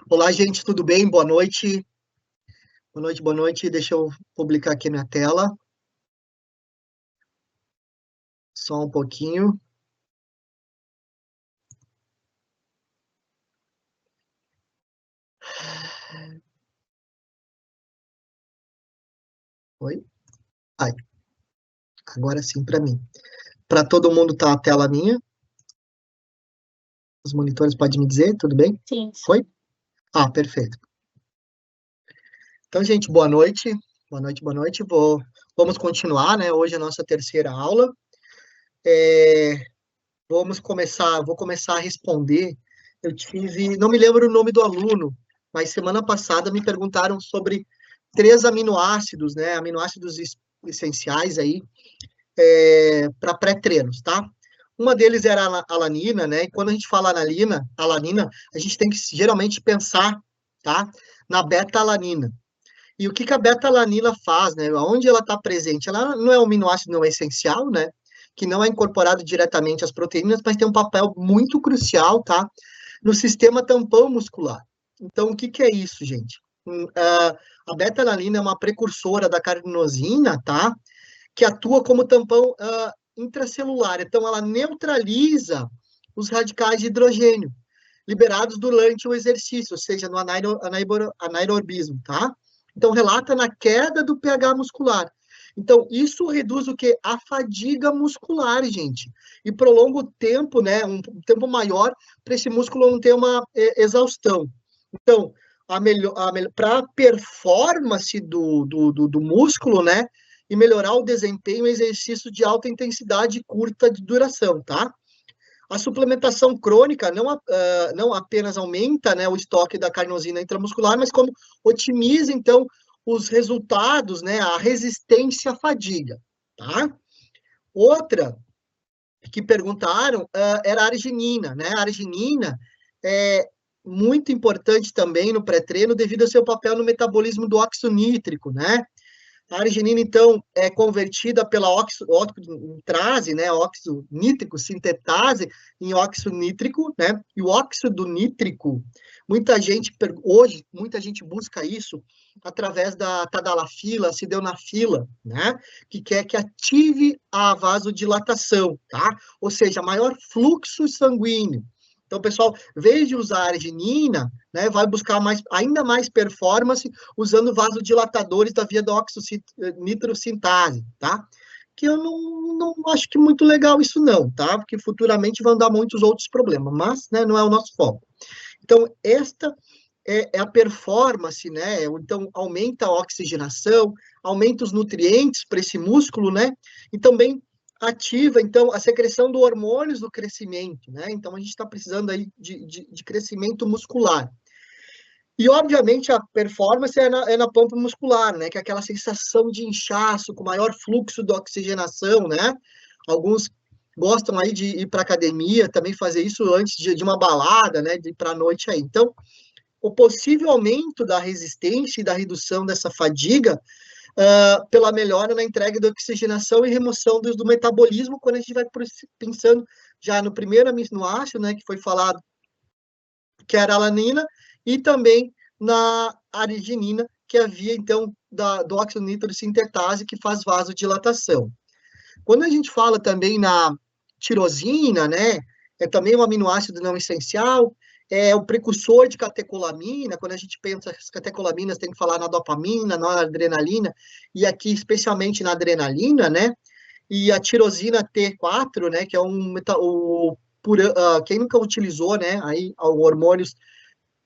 Olá, gente, tudo bem? Boa noite. Boa noite, boa noite. Deixa eu publicar aqui minha tela. Só um pouquinho. Oi? Ai, agora sim para mim. Para todo mundo tá a tela minha? Os monitores podem me dizer, tudo bem? Sim. Foi? Ah, perfeito. Então, gente, boa noite. Boa noite, boa noite. Vamos continuar, né? Hoje é a nossa terceira aula. Vou começar a responder. Não me lembro o nome do aluno, mas semana passada me perguntaram sobre 3 aminoácidos, né? Aminoácidos essenciais aí para pré-treinos, tá? Uma deles era a alanina, né? E quando a gente fala alanina, a gente tem que geralmente pensar, tá? Na beta-alanina. E o que que a beta-alanina faz, né? Onde ela está presente? Ela não é um aminoácido não essencial, né? Que não é incorporado diretamente às proteínas, mas tem um papel muito crucial, tá? No sistema tampão muscular. Então, o que que é isso, gente? A beta-alanina é uma precursora da carnosina, tá? Que atua como tampão intracelular. Então, ela neutraliza os radicais de hidrogênio liberados durante o exercício, ou seja, no anaerobismo, tá? Então, relata na queda do pH muscular. Então, isso reduz o quê? A fadiga muscular, gente. E prolonga o tempo, né? Um tempo maior para esse músculo não ter uma exaustão. Então, para a performance do músculo, né? E melhorar o desempenho em exercício de alta intensidade e curta de duração, tá? A suplementação crônica não apenas aumenta, né, o estoque da carnosina intramuscular, mas como otimiza, então, os resultados, né, a resistência à fadiga, tá? Outra que perguntaram era a arginina, né? A arginina é muito importante também no pré-treino devido ao seu papel no metabolismo do óxido nítrico, né? A arginina, então, é convertida pela nitrase, né, óxido nítrico, sintetase em óxido nítrico, né, e o óxido nítrico, muita gente busca isso através da tadalafila, sildenafila, né, que quer que ative a vasodilatação, tá? Ou seja, maior fluxo sanguíneo. Então, pessoal, em vez de usar a arginina, né, vai buscar ainda mais performance usando vasodilatadores da via da oxonitrosintase, tá? Que eu não acho que muito legal isso não, tá? Porque futuramente vão dar muitos outros problemas, mas, né, não é o nosso foco. Então, esta é a performance, né? Então, aumenta a oxigenação, aumenta os nutrientes para esse músculo, né? E também ativa, então, a secreção do hormônios do crescimento, né? Então, a gente está precisando aí de crescimento muscular. E, obviamente, a performance é na pampa muscular, né? Que é aquela sensação de inchaço, com maior fluxo de oxigenação, né? Alguns gostam aí de ir para academia, também fazer isso antes de uma balada, né? De ir para a noite aí. Então, o possível aumento da resistência e da redução dessa fadiga pela melhora na entrega da oxigenação e remoção do metabolismo, quando a gente vai pensando já no primeiro aminoácido, né? Que foi falado, que era a alanina, e também na arginina, que havia, então, do óxido nítrico sintetase, que faz vasodilatação. Quando a gente fala também na tirosina, né, é também um aminoácido não essencial, é o precursor de catecolamina. Quando a gente pensa as catecolaminas, tem que falar na dopamina, na adrenalina, e aqui especialmente na adrenalina, né, e a tirosina T4, né, que é quem nunca utilizou, né, aí hormônios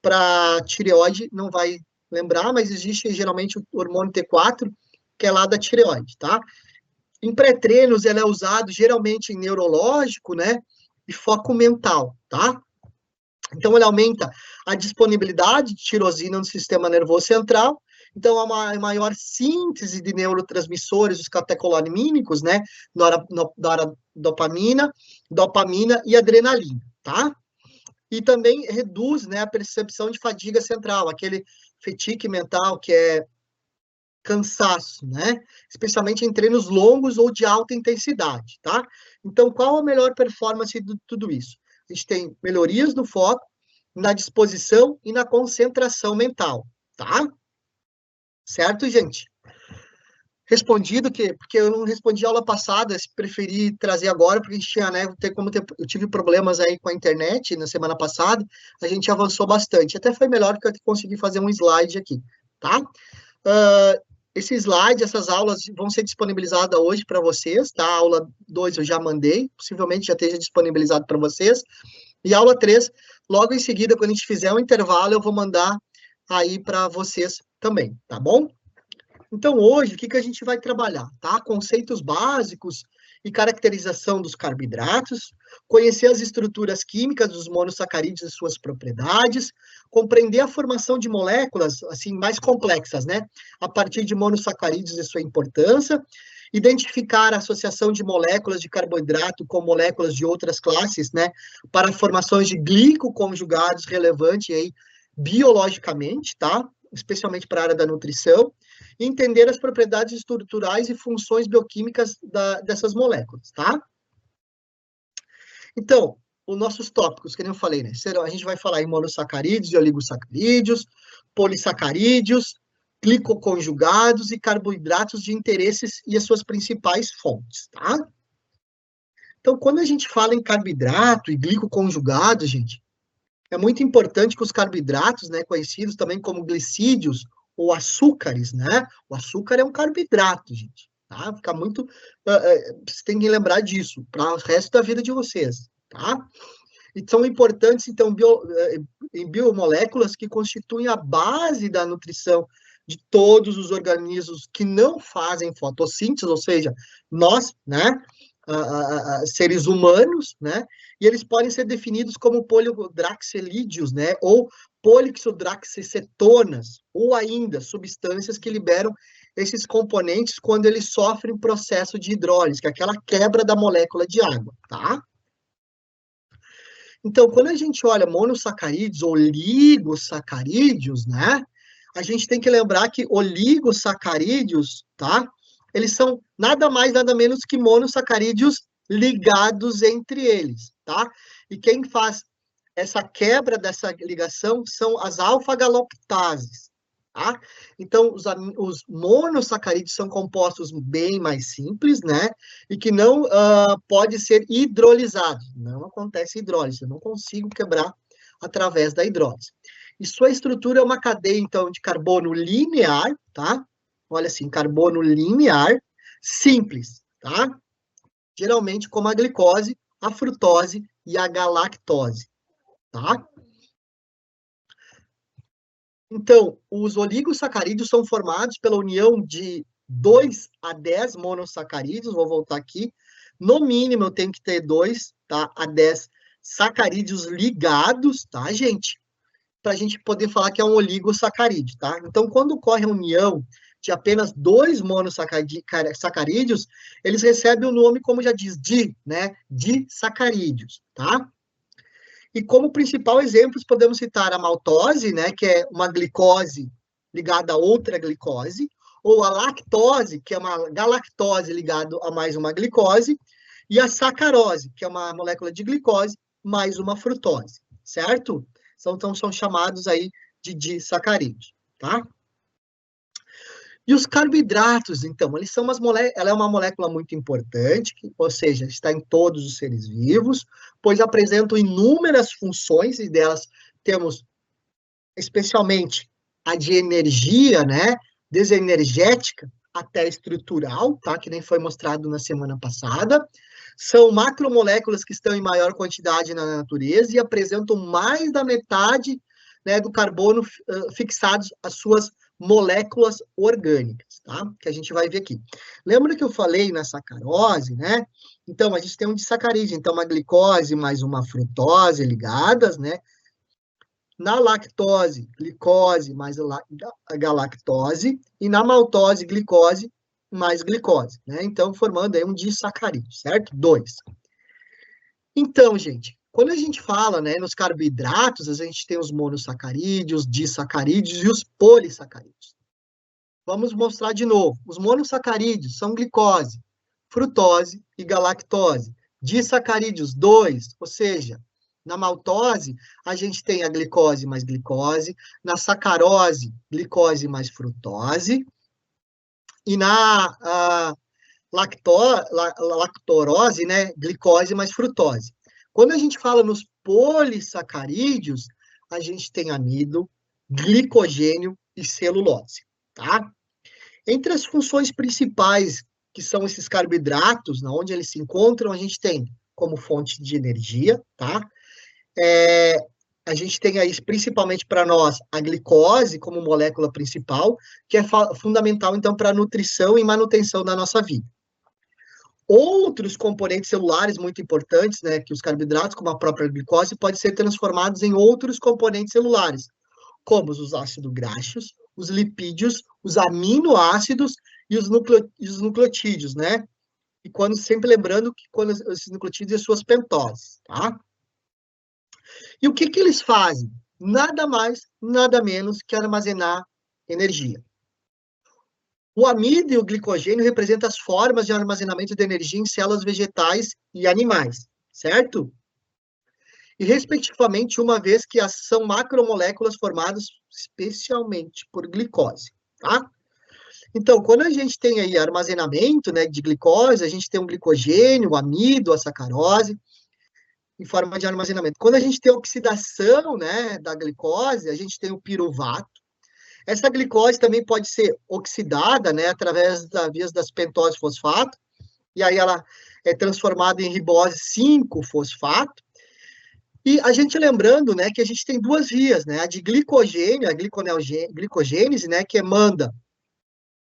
para tireoide não vai lembrar, mas existe geralmente o hormônio T4, que é lá da tireoide, tá? Em pré-treinos, ele é usado geralmente em neurológico, né? E foco mental, tá? Então, ele aumenta a disponibilidade de tirosina no sistema nervoso central. Então, há uma maior síntese de neurotransmissores, os catecolamínicos, né? Dopamina e adrenalina, tá? E também reduz, né, a percepção de fadiga central, aquele fatigue mental que é cansaço, né? Especialmente em treinos longos ou de alta intensidade, tá? Então, qual a melhor performance de tudo isso? A gente tem melhorias no foco, na disposição e na concentração mental, tá? Certo, gente? Respondido porque eu não respondi a aula passada, preferi trazer agora, porque a gente tinha, né, eu tive problemas aí com a internet na semana passada, a gente avançou bastante, até foi melhor que eu consegui fazer um slide aqui, tá? Esse slide, essas aulas vão ser disponibilizadas hoje para vocês, tá? A aula 2 eu já mandei, possivelmente já esteja disponibilizado para vocês, e a aula 3, logo em seguida, quando a gente fizer um intervalo, eu vou mandar aí para vocês também, tá bom? Então, hoje, o que a gente vai trabalhar, tá? Conceitos básicos e caracterização dos carboidratos, conhecer as estruturas químicas dos monossacarídeos e suas propriedades, compreender a formação de moléculas, assim, mais complexas, né? A partir de monossacarídeos e sua importância, identificar a associação de moléculas de carboidrato com moléculas de outras classes, né? Para formações de glicoconjugados relevantes aí, biologicamente, tá? Especialmente para a área da nutrição, e entender as propriedades estruturais e funções bioquímicas dessas moléculas, tá? Então, os nossos tópicos, que nem eu falei, né? A gente vai falar em monossacarídeos e oligosacarídeos, polissacarídeos, glicoconjugados e carboidratos de interesses e as suas principais fontes, tá? Então, quando a gente fala em carboidrato e glicoconjugados, gente, é muito importante que os carboidratos, né, conhecidos também como glicídios ou açúcares, né? O açúcar é um carboidrato, gente, tá? Fica muito... Você tem que lembrar disso para o resto da vida de vocês, tá? E são importantes, então, em biomoléculas que constituem a base da nutrição de todos os organismos que não fazem fotossíntese, ou seja, nós, né, seres humanos, né, e eles podem ser definidos como polidraxelídeos, né, ou polixodraxicetonas, ou ainda substâncias que liberam esses componentes quando eles sofrem processo de hidrólise, que é aquela quebra da molécula de água, tá? Então, quando a gente olha monossacarídeos ou oligosacarídeos, né, a gente tem que lembrar que oligosacarídeos, tá? Eles são nada mais, nada menos que monossacarídeos ligados entre eles, tá? E quem faz essa quebra dessa ligação são as alfa-galactases, tá? Então, os monossacarídeos são compostos bem mais simples, né? E que não pode ser hidrolisado. Não acontece hidrólise, eu não consigo quebrar através da hidrólise. E sua estrutura é uma cadeia, então, de carbono linear, tá? Olha assim, carbono linear, simples, tá? Geralmente como a glicose, a frutose e a galactose, tá? Então, os oligosacarídeos são formados pela união de 2 a 10 monossacarídeos, vou voltar aqui. No mínimo, eu tenho que ter 2, tá, a 10 sacarídeos ligados, tá, gente? Para a gente poder falar que é um oligosacarídeo, tá? Então, quando ocorre a união de apenas 2 monossacarídeos, eles recebem o nome, como já diz, né? Disacarídeos, tá? E como principal exemplos, podemos citar a maltose, né, que é uma glicose ligada a outra glicose, ou a lactose, que é uma galactose ligada a mais uma glicose, e a sacarose, que é uma molécula de glicose mais uma frutose, certo? Então, são chamados aí de disacarídeos, tá? E os carboidratos, então, ela é uma molécula muito importante, ou seja, está em todos os seres vivos, pois apresentam inúmeras funções, e delas temos especialmente a de energia, né, desenergética até estrutural, tá, que nem foi mostrado na semana passada. São macromoléculas que estão em maior quantidade na natureza e apresentam mais da metade, né, do carbono fixados às suas moléculas orgânicas, tá? Que a gente vai ver aqui. Lembra que eu falei na sacarose, né? Então, a gente tem um disacarídeo, então uma glicose mais uma frutose ligadas, né? Na lactose, glicose mais a galactose, e na maltose, glicose mais glicose, né? Então, formando aí um disacarídeo, certo? 2. Então, gente, quando a gente fala, né, nos carboidratos, a gente tem os monossacarídeos, disacarídeos e os polissacarídeos. Vamos mostrar de novo. Os monossacarídeos são glicose, frutose e galactose. Disacarídeos, 2, ou seja, Na maltose, a gente tem a glicose mais glicose, na sacarose, glicose mais frutose, e na lactorose, né, glicose mais frutose. Quando a gente fala nos polissacarídeos, a gente tem amido, glicogênio e celulose, tá? Entre as funções principais, que são esses carboidratos, onde eles se encontram, a gente tem como fonte de energia, tá? A gente tem aí, principalmente para nós, a glicose como molécula principal, que é fundamental, então, para a nutrição e manutenção da nossa vida. Outros componentes celulares muito importantes, né, que os carboidratos, como a própria glicose, podem ser transformados em outros componentes celulares, como os ácidos graxos, os lipídios, os aminoácidos e os nucleotídeos, né? E sempre lembrando que quando esses nucleotídeos e suas pentoses, tá? E o que eles fazem? Nada mais, nada menos que armazenar energia. O amido e o glicogênio representam as formas de armazenamento de energia em células vegetais e animais, certo? E, respectivamente, uma vez que são macromoléculas formadas especialmente por glicose, tá? Então, quando a gente tem aí armazenamento, né, de glicose, a gente tem um glicogênio, o amido, a sacarose, em forma de armazenamento. Quando a gente tem oxidação, né, da glicose, a gente tem o piruvato. Essa glicose também pode ser oxidada, né, através das vias das pentose fosfato, e aí ela é transformada em ribose 5-fosfato. E a gente lembrando, né, que a gente tem duas vias, né, a de glicogênio, a glicogênese, né, que manda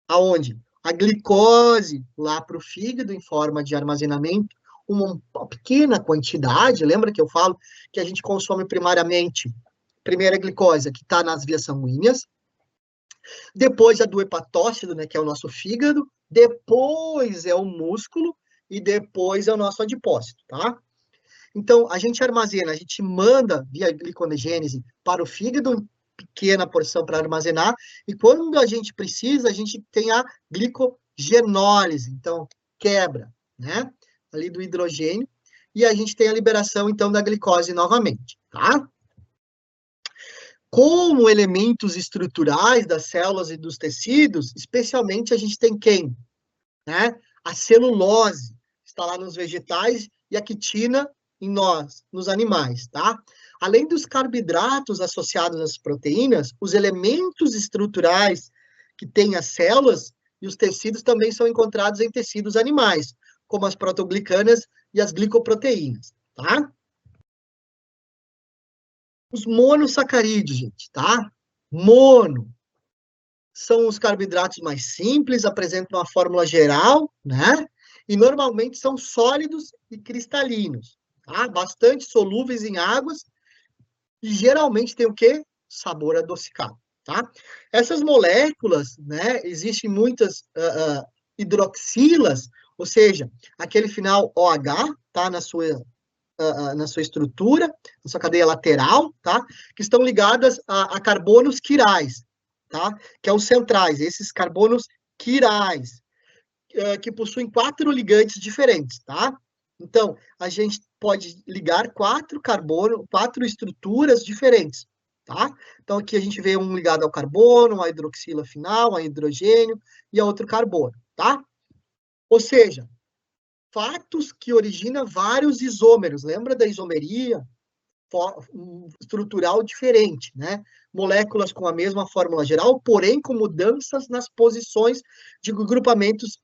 aonde? A glicose lá para o fígado em forma de armazenamento, uma pequena quantidade, lembra que eu falo que a gente consome primariamente, primeira glicose, que está nas vias sanguíneas, depois a do hepatócito, né, que é o nosso fígado, depois é o músculo e depois é o nosso adipócito, tá? Então, a gente armazena, a gente manda via glicogenese para o fígado, pequena porção para armazenar, e quando a gente precisa, a gente tem a glicogenólise, então quebra, né, ali do hidrogênio, e a gente tem a liberação, então, da glicose novamente, tá? Como elementos estruturais das células e dos tecidos, especialmente a gente tem quem? Né? A celulose, está lá nos vegetais, e a quitina em nós, nos animais, tá? Além dos carboidratos associados às proteínas, os elementos estruturais que têm as células e os tecidos também são encontrados em tecidos animais, como as proteoglicanas e as glicoproteínas, tá? Os monossacarídeos, gente, tá? Mono são os carboidratos mais simples, apresentam uma fórmula geral, né? E normalmente são sólidos e cristalinos, tá? Bastante solúveis em águas e geralmente tem o quê? Sabor adocicado, tá? Essas moléculas, né? Existem muitas hidroxilas, ou seja, aquele final OH, tá? Na sua estrutura, na sua cadeia lateral, tá? Que estão ligadas a carbonos quirais, tá? Que é os centrais, esses carbonos quirais, que possuem 4 ligantes diferentes, tá? Então, a gente pode ligar 4 estruturas diferentes, tá? Então, aqui a gente vê um ligado ao carbono, a hidroxila final, a hidrogênio e a outro carbono, tá? Ou seja, fatos que originam vários isômeros. Lembra da isomeria? Estrutural diferente, né? Moléculas com a mesma fórmula geral, porém com mudanças nas posições de grupamentos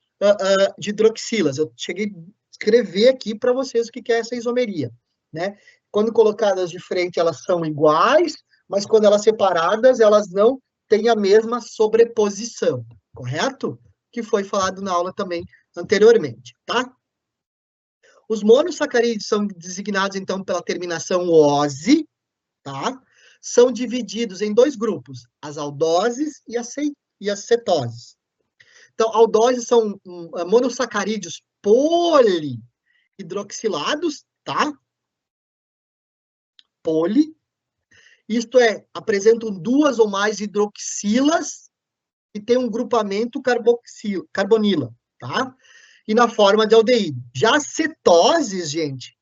de hidroxilas. Eu cheguei a escrever aqui para vocês o que é essa isomeria, né? Quando colocadas de frente, elas são iguais, mas quando elas separadas, elas não têm a mesma sobreposição, correto? Que foi falado na aula também anteriormente, tá? Os monossacarídeos são designados, então, pela terminação -ose, tá? São divididos em 2 grupos, as aldoses e as cetoses. Então, aldoses são monossacarídeos polihidroxilados, tá? Poli. Isto é, apresentam 2 ou mais hidroxilas e tem um grupamento carbonila, tá? E na forma de aldeído. Já as cetoses, gente,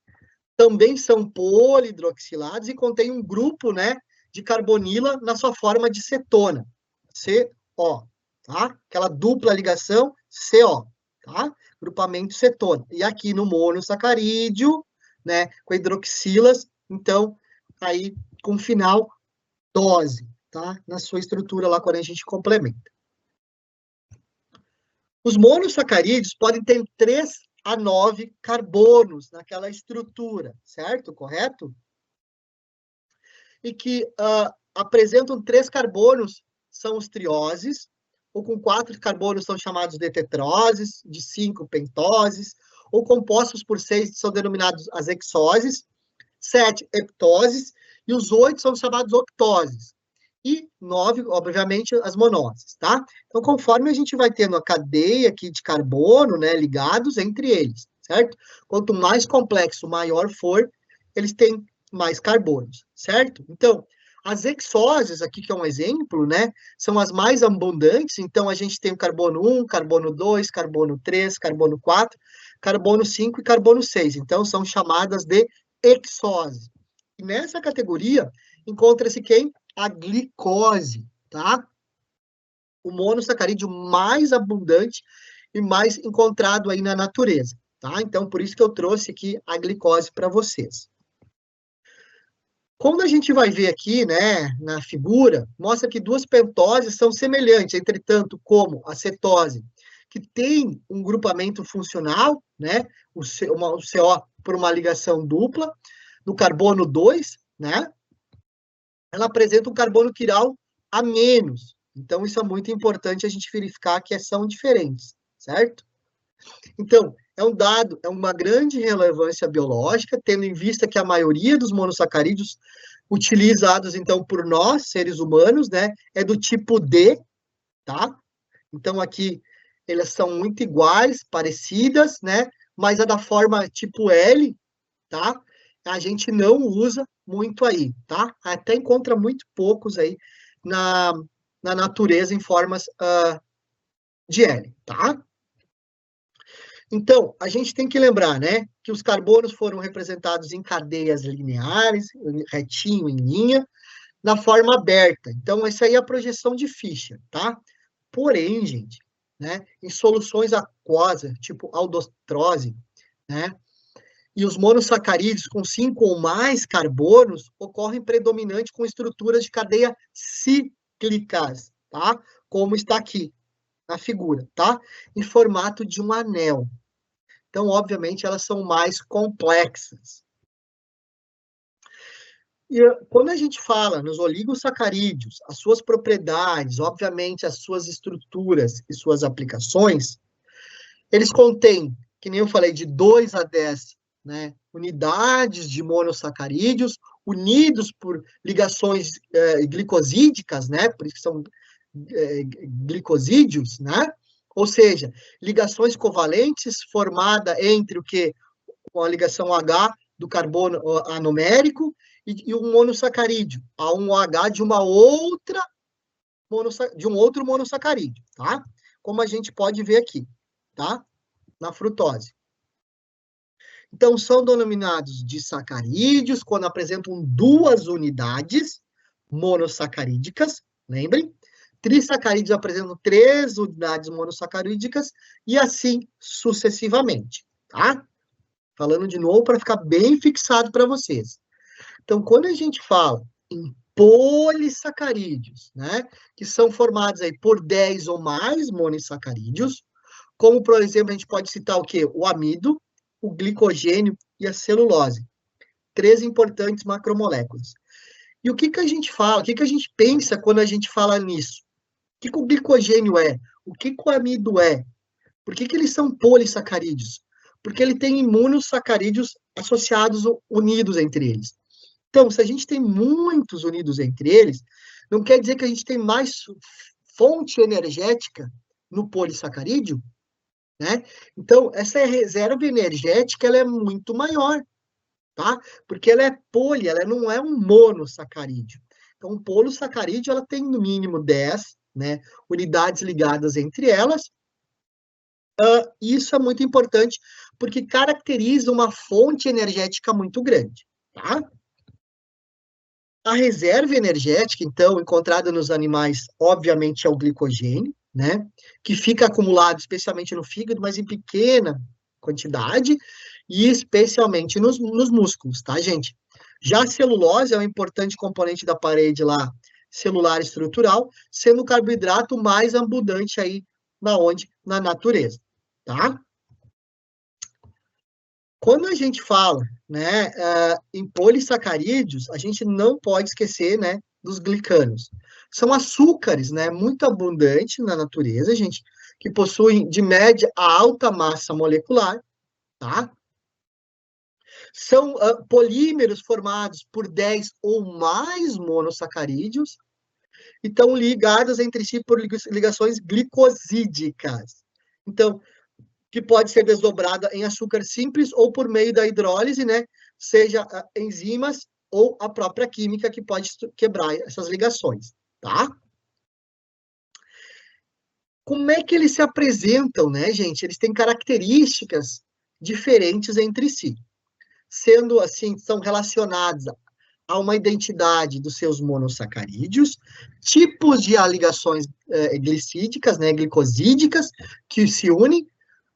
também são polihidroxilados e contém um grupo, né, de carbonila na sua forma de cetona, CO, tá? Aquela dupla ligação CO, tá? Grupamento cetona. E aqui no monossacarídeo, né, com hidroxilas, então, aí com final dose, tá? Na sua estrutura lá quando a gente complementa. Os monossacarídeos podem ter 3 a 9 carbonos naquela estrutura, certo? Correto? E que apresentam 3 carbonos, são os trioses, ou com 4 carbonos são chamados de tetroses, de 5 pentoses, ou compostos por 6 são denominados as hexoses, 7 heptoses, e os 8 são chamados octoses. E 9, obviamente, as monoses, tá? Então, conforme a gente vai tendo a cadeia aqui de carbono, né, ligados entre eles, certo? Quanto mais complexo, maior for, eles têm mais carbonos, certo? Então, as hexoses, aqui que é um exemplo, né, são as mais abundantes, então a gente tem o carbono 1, carbono 2, carbono 3, carbono 4, carbono 5 e carbono 6, então são chamadas de hexoses. E nessa categoria, encontra-se quem? A glicose, tá? O monossacarídeo mais abundante e mais encontrado aí na natureza, tá? Então, por isso que eu trouxe aqui a glicose para vocês. Quando a gente vai ver aqui, né, na figura, mostra que duas pentoses são semelhantes, entretanto, como a cetose, que tem um grupamento funcional, né, o CO por uma ligação dupla, no carbono 2, né, ela apresenta um carbono quiral a menos. Então, isso é muito importante a gente verificar que são diferentes, certo? Então, é um dado, é uma grande relevância biológica, tendo em vista que a maioria dos monossacarídeos utilizados, então, por nós, seres humanos, né, é do tipo D, tá? Então, aqui, elas são muito iguais, parecidas, né, mas a da forma tipo L, tá? A gente não usa muito aí, tá? Até encontra muito poucos aí na natureza em formas de L, tá? Então, a gente tem que lembrar, né, que os carbonos foram representados em cadeias lineares, retinho, em linha, na forma aberta. Então, essa aí é a projeção de Fischer, tá? Porém, gente, né, em soluções aquosas, tipo aldostrose, né, e os monossacarídeos com 5 ou mais carbonos ocorrem predominante com estruturas de cadeia cíclicas, tá? Como está aqui na figura, tá? Em formato de um anel. Então, obviamente, elas são mais complexas. E quando a gente fala nos oligosacarídeos, as suas propriedades, obviamente, as suas estruturas e suas aplicações, eles contêm, que nem eu falei, de 2 a 10, né, unidades de monossacarídeos, unidos por ligações glicosídicas, né, por isso que são glicosídeos, né, ou seja, ligações covalentes formada entre o que? Com a ligação H do carbono anomérico e um monossacarídeo, a um H de uma outra de um outro monossacarídeo, tá? Como a gente pode ver aqui, tá? Na frutose. Então, são denominados disacarídeos quando apresentam 2 unidades monossacarídicas, lembrem? Trissacarídeos apresentam 3 unidades monossacarídicas e assim sucessivamente, tá? Falando de novo para ficar bem fixado para vocês. Então, quando a gente fala em polissacarídeos, né, que são formados aí por 10 ou mais monossacarídeos, como, por exemplo, a gente pode citar o quê? O amido, o glicogênio e a celulose. 3 importantes macromoléculas. E o que que a gente fala, o que que a gente pensa quando a gente fala nisso? O que que o glicogênio é? O que que o amido é? Por que que eles são polissacarídeos? Porque ele tem imunossacarídeos associados, unidos entre eles. Então, se a gente tem muitos unidos entre eles, não quer dizer que a gente tem mais fonte energética no polissacarídeo, né? Então, essa reserva energética, ela é muito maior, tá? Porque ela é poli, ela não é um monossacarídeo. Então, um polissacarídeo, ela tem no mínimo 10, né, unidades ligadas entre elas, Isso é muito importante, porque caracteriza uma fonte energética muito grande, tá? A reserva energética, então, encontrada nos animais, obviamente, é o glicogênio, né? Que fica acumulado especialmente no fígado, mas em pequena quantidade, e especialmente nos músculos, tá, gente? Já a celulose é um importante componente da parede lá celular estrutural, sendo o carboidrato mais abundante aí na onde? Na natureza, tá? Quando a gente fala, né, em polissacarídeos, a gente não pode esquecer, né, dos glicanos. São açúcares, né, muito abundantes na natureza, gente, que possuem de média a alta massa molecular, tá? São polímeros formados por 10 ou mais monossacarídeos e estão ligados entre si por ligações glicosídicas. Então, que pode ser desdobrada em açúcar simples ou por meio da hidrólise, né? Seja enzimas ou a própria química que pode quebrar essas ligações, tá? Como é que eles se apresentam, né, gente? Eles têm características diferentes entre si, sendo assim, são relacionados a uma identidade dos seus monossacarídeos, tipos de ligações glicídicas, né, glicosídicas, que se unem,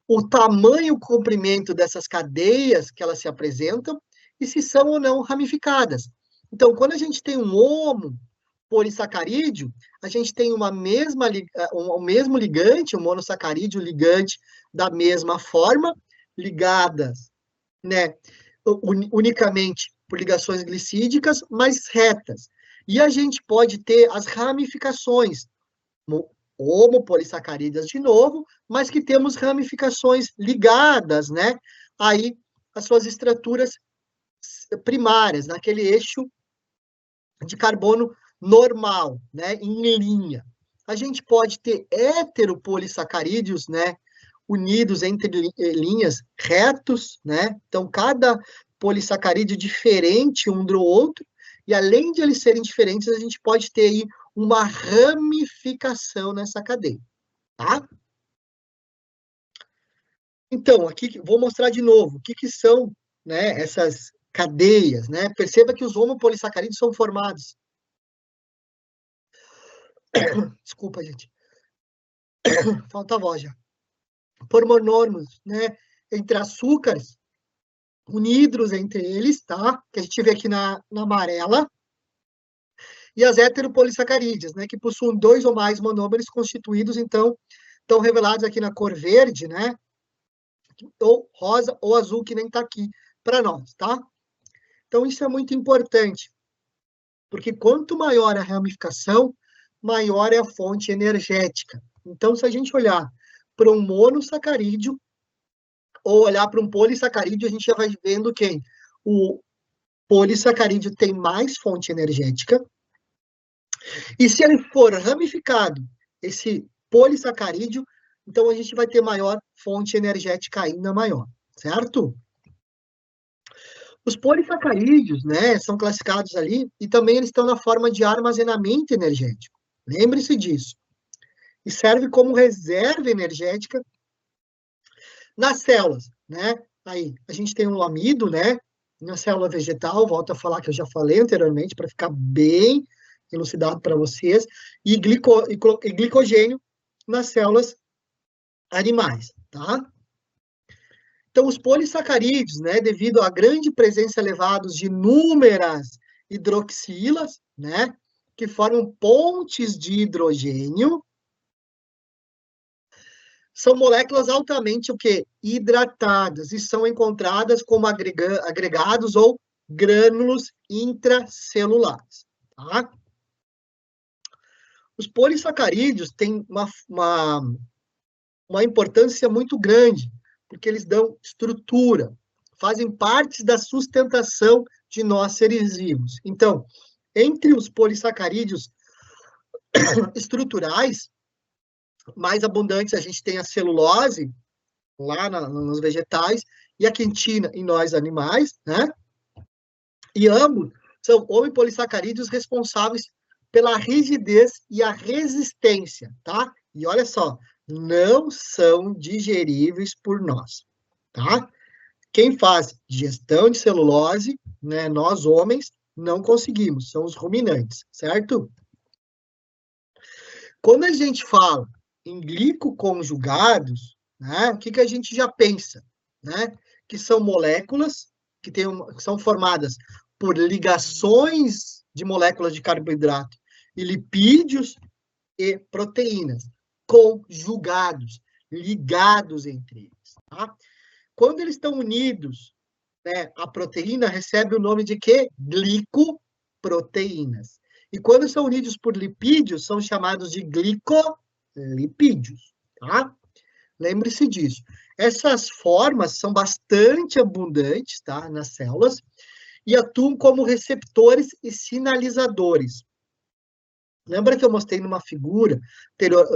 o tamanho e o comprimento dessas cadeias que elas se apresentam e se são ou não ramificadas. Então, quando a gente tem um homo polissacarídeo, a gente tem um mesmo ligante, um monossacarídeo ligante da mesma forma, ligadas, né, unicamente por ligações glicídicas, mas retas. E a gente pode ter as ramificações, homopolissacarídeas de novo, mas que temos ramificações ligadas, né? Aí as suas estruturas primárias, naquele eixo de carbono normal, né? Em linha. A gente pode ter heteropolissacarídeos, né? Unidos entre linhas retos, né? Então, cada polissacarídeo diferente um do outro, e além de eles serem diferentes, a gente pode ter aí uma ramificação nessa cadeia, tá? Então, aqui vou mostrar de novo o que são, né, essas cadeias, né? Perceba que os homopolissacarídeos são formados. Desculpa, gente. Falta a voz já. Por monômeros, né? Entre açúcares, unidos entre eles, tá? Que a gente vê aqui na amarela. E as heteropolissacarídeas, né? Que possuem 2 ou mais monômeros constituídos, então, estão revelados aqui na cor verde, né? Ou rosa ou azul, que nem está aqui para nós, tá? Então, isso é muito importante, porque quanto maior a ramificação, maior é a fonte energética. Então, se a gente olhar para um monossacarídeo ou olhar para um polissacarídeo, a gente já vai vendo quem? O polissacarídeo tem mais fonte energética, e se ele for ramificado, esse polissacarídeo, então a gente vai ter maior fonte energética ainda maior, certo? Os polissacarídeos, né, são classificados ali e também eles estão na forma de armazenamento energético. Lembre-se disso. E serve como reserva energética nas células, né? Aí, a gente tem o amido, né, na célula vegetal, volto a falar que eu já falei anteriormente, para ficar bem elucidado para vocês, e glicogênio nas células animais, tá? Então, os polissacarídeos, né, devido à grande presença elevada de inúmeras hidroxilas, né, que formam pontes de hidrogênio, são moléculas altamente o quê? Hidratadas e são encontradas como agregados ou grânulos intracelulares, tá? Os polissacarídeos têm uma importância muito grande, porque eles dão estrutura, fazem parte da sustentação de nós seres vivos. Então, entre os polissacarídeos estruturais, mais abundantes, a gente tem a celulose, lá nos vegetais, e a quentina em nós animais, né? E ambos são homopolissacarídeos responsáveis pela rigidez e a resistência, tá? E olha só, não são digeríveis por nós, tá? Quem faz digestão de celulose, né, nós homens, não conseguimos, são os ruminantes, certo? Quando a gente fala em glicoconjugados, né, o que que a gente já pensa, né? Que são moléculas que são formadas por ligações de moléculas de carboidrato e lipídios e proteínas conjugados, ligados entre eles, tá? Quando eles estão unidos, né, a proteína recebe o nome de quê? Glicoproteínas. E quando são unidos por lipídios, são chamados de glicolipídios, tá? Lembre-se disso. Essas formas são bastante abundantes, tá, nas células e atuam como receptores e sinalizadores. Lembra que eu mostrei numa figura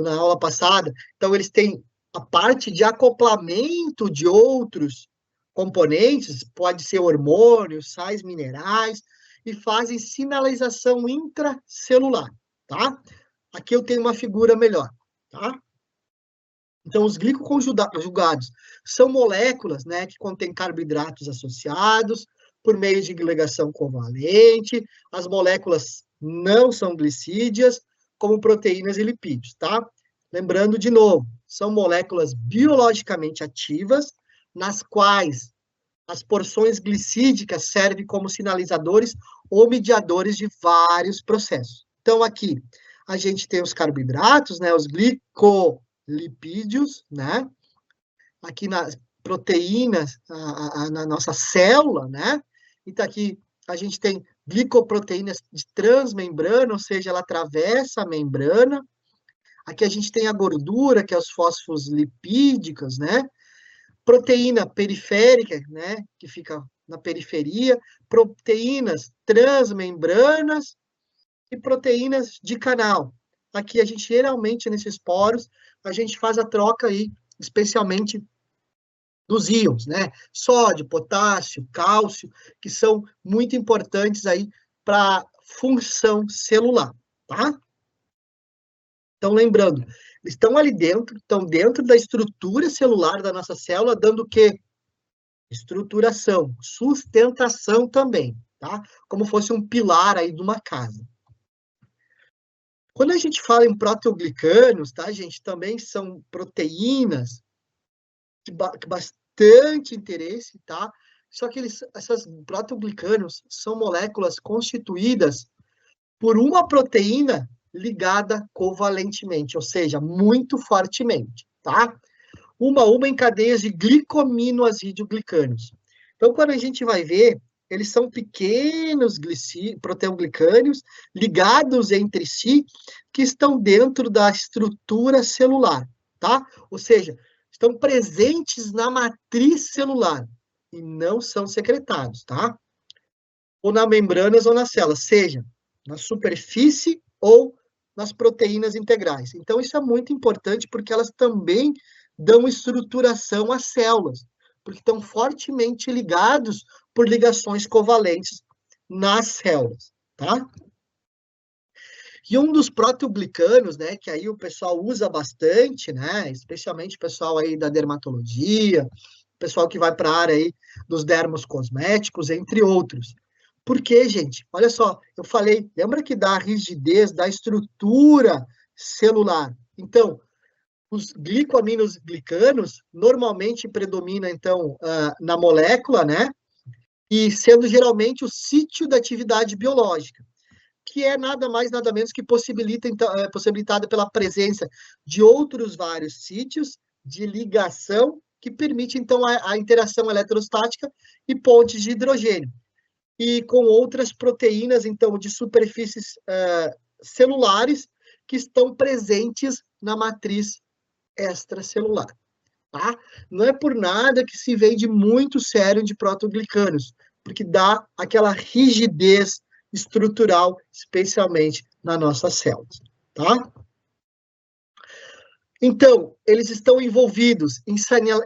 na aula passada? Então, eles têm a parte de acoplamento de outros componentes, pode ser hormônios, sais minerais, e fazem sinalização intracelular, tá? Aqui eu tenho uma figura melhor, tá? Então, os glicoconjugados são moléculas, né, que contêm carboidratos associados por meio de ligação covalente. As moléculas não são glicídias, como proteínas e lipídios, tá? Lembrando de novo, são moléculas biologicamente ativas, nas quais as porções glicídicas servem como sinalizadores ou mediadores de vários processos. Então, aqui, a gente tem os carboidratos, né, os glicolipídios, né, aqui nas proteínas, na nossa célula, né, e tá aqui, a gente tem glicoproteínas de transmembrana, ou seja, ela atravessa a membrana. Aqui a gente tem a gordura, que é os fosfolipídicos, né, proteína periférica, né, que fica na periferia, proteínas transmembranas e proteínas de canal. Aqui a gente geralmente nesses poros a gente faz a troca aí, especialmente dos íons, né? Sódio, potássio, cálcio, que são muito importantes aí para função celular, tá? Então, lembrando, estão ali dentro, estão dentro da estrutura celular da nossa célula, dando o quê? Estruturação, sustentação também, tá? Como fosse um pilar aí de uma casa. Quando a gente fala em proteoglicanos, tá, gente, também são proteínas de bastante interesse, tá? Só que essas proteoglicanos são moléculas constituídas por uma proteína ligada covalentemente, ou seja, muito fortemente, tá? Uma em cadeias de glicominoazidoglicanos. Então, quando a gente vai ver, eles são pequenos proteoglicânios ligados entre si, que estão dentro da estrutura celular, tá? Ou seja, estão presentes na matriz celular e não são secretados, tá? Ou nas membranas ou nas células, seja na superfície ou nas proteínas integrais. Então, isso é muito importante porque elas também dão estruturação às células, porque estão fortemente ligados por ligações covalentes nas células, tá? E um dos proteoglicanos, né, que aí o pessoal usa bastante, né, especialmente o pessoal aí da dermatologia, o pessoal que vai para a área aí dos dermos cosméticos, entre outros. Por quê, gente? Olha só, eu falei, lembra que dá rigidez, da estrutura celular. Então, os glicoaminoglicanos normalmente predominam, então, na molécula, né? E sendo geralmente o sítio da atividade biológica, que é nada mais, nada menos que possibilitada pela presença de outros vários sítios de ligação que permite, então, a interação eletrostática e pontes de hidrogênio. E com outras proteínas, então, de superfícies celulares que estão presentes na matriz extracelular, tá? Não é por nada que se vende muito sério de proteoglicanos, porque dá aquela rigidez estrutural, especialmente nas nossas células, tá? Então, eles estão envolvidos em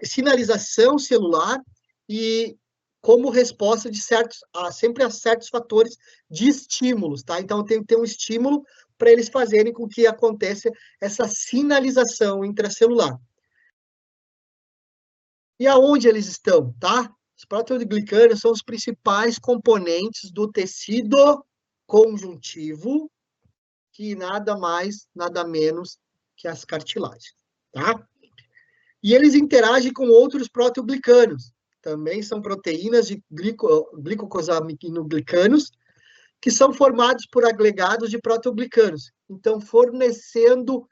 sinalização celular e como resposta de sempre a certos fatores de estímulos, tá? Então, tem que ter um estímulo para eles fazerem com que aconteça essa sinalização intracelular. E aonde eles estão, tá? Os proteoglicanos são os principais componentes do tecido conjuntivo, que nada mais, nada menos que as cartilagens, tá? E eles interagem com outros proteoglicanos, também são proteínas de glicosaminoglicanos, que são formados por agregados de proteoglicanos, então fornecendo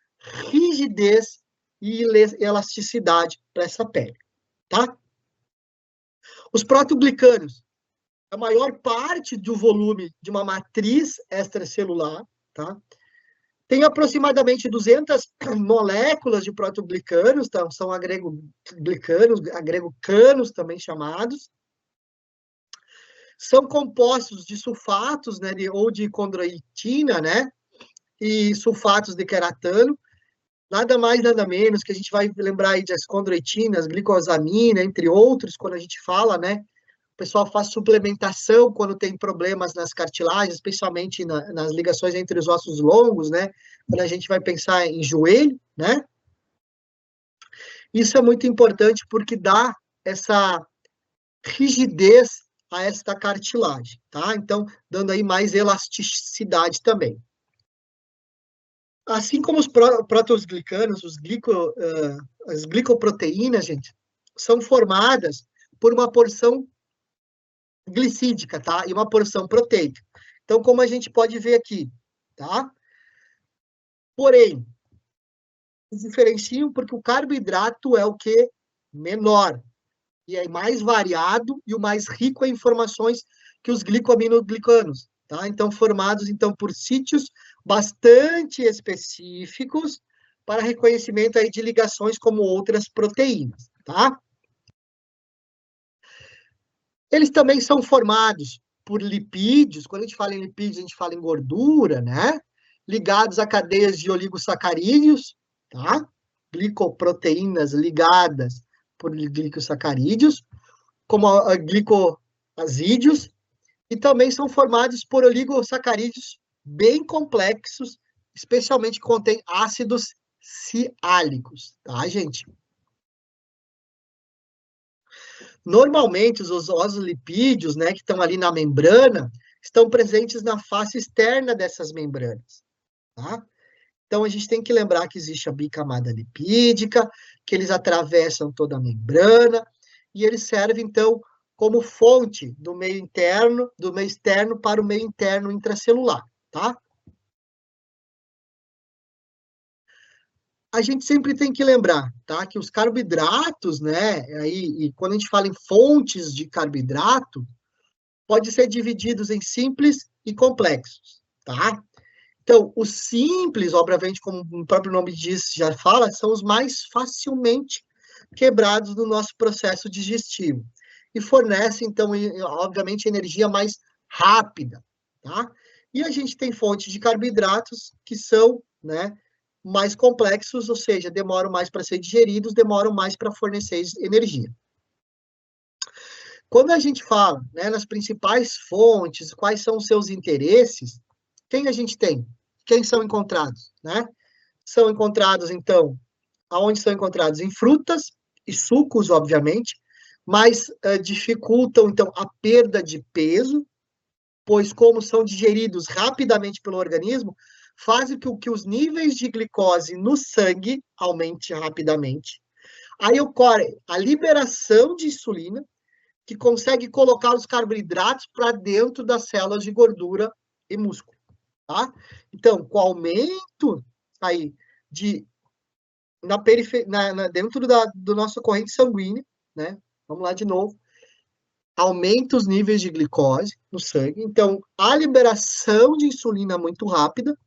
rigidez e elasticidade para essa pele, tá? Os proteoglicanos, a maior parte do volume de uma matriz extracelular, tá? Tem aproximadamente 200 moléculas de proteoglicanos, tá? São agregoglicanos, agregocanos também chamados. São compostos de sulfatos, né, ou de condroitina, né, e sulfatos de queratano. Nada mais, nada menos, que a gente vai lembrar aí das condroitinas, glicosamina, entre outros, quando a gente fala, né, o pessoal faz suplementação quando tem problemas nas cartilagens, especialmente nas ligações entre os ossos longos, né? Quando a gente vai pensar em joelho, né? Isso é muito importante porque dá essa rigidez a esta cartilagem, tá? Então, dando aí mais elasticidade também. Assim como os proteoglicanos, as glicoproteínas, gente, são formadas por uma porção glicídica, tá? E uma porção proteica. Então, como a gente pode ver aqui, tá? Porém, eles diferenciam porque o carboidrato é o que? Menor. E é mais variado e o mais rico em informações que os glicoaminoglicanos, tá? Então, formados, então, por sítios bastante específicos para reconhecimento aí de ligações como outras proteínas, tá? Eles também são formados por lipídios, quando a gente fala em lipídios, a gente fala em gordura, né? Ligados a cadeias de oligosacarídeos, tá? Glicoproteínas ligadas por glicosacarídeos, como a glicoasídeos, e também são formados por oligosacarídeos bem complexos, especialmente que contém ácidos siálicos, tá, gente? Normalmente, os osolipídios, né, que estão ali na membrana, estão presentes na face externa dessas membranas, tá? Então, a gente tem que lembrar que existe a bicamada lipídica, que eles atravessam toda a membrana, e eles servem, então, como fonte do meio interno, do meio externo para o meio interno intracelular, tá? A gente sempre tem que lembrar, tá, que os carboidratos, né, aí, e quando a gente fala em fontes de carboidrato, pode ser divididos em simples e complexos, tá? Então, os simples, obviamente, como o próprio nome diz, já fala, são os mais facilmente quebrados no nosso processo digestivo e fornecem, então, obviamente, energia mais rápida, tá? E a gente tem fontes de carboidratos que são, né, mais complexos, ou seja, demoram mais para ser digeridos, demoram mais para fornecer energia. Quando a gente fala, né, nas principais fontes, quais são os seus interesses, quem a gente tem? Quem são encontrados, né? São encontrados, então, aonde são encontrados? Em frutas e sucos, obviamente, mas dificultam, então, a perda de peso, pois como são digeridos rapidamente pelo organismo, fazem com que os níveis de glicose no sangue aumente rapidamente. Aí ocorre a liberação de insulina, que consegue colocar os carboidratos para dentro das células de gordura e músculo, tá? Então, com o aumento aí dentro do nossa corrente sanguínea, né? Vamos lá de novo. Aumenta os níveis de glicose no sangue. Então, a liberação de insulina muito rápida.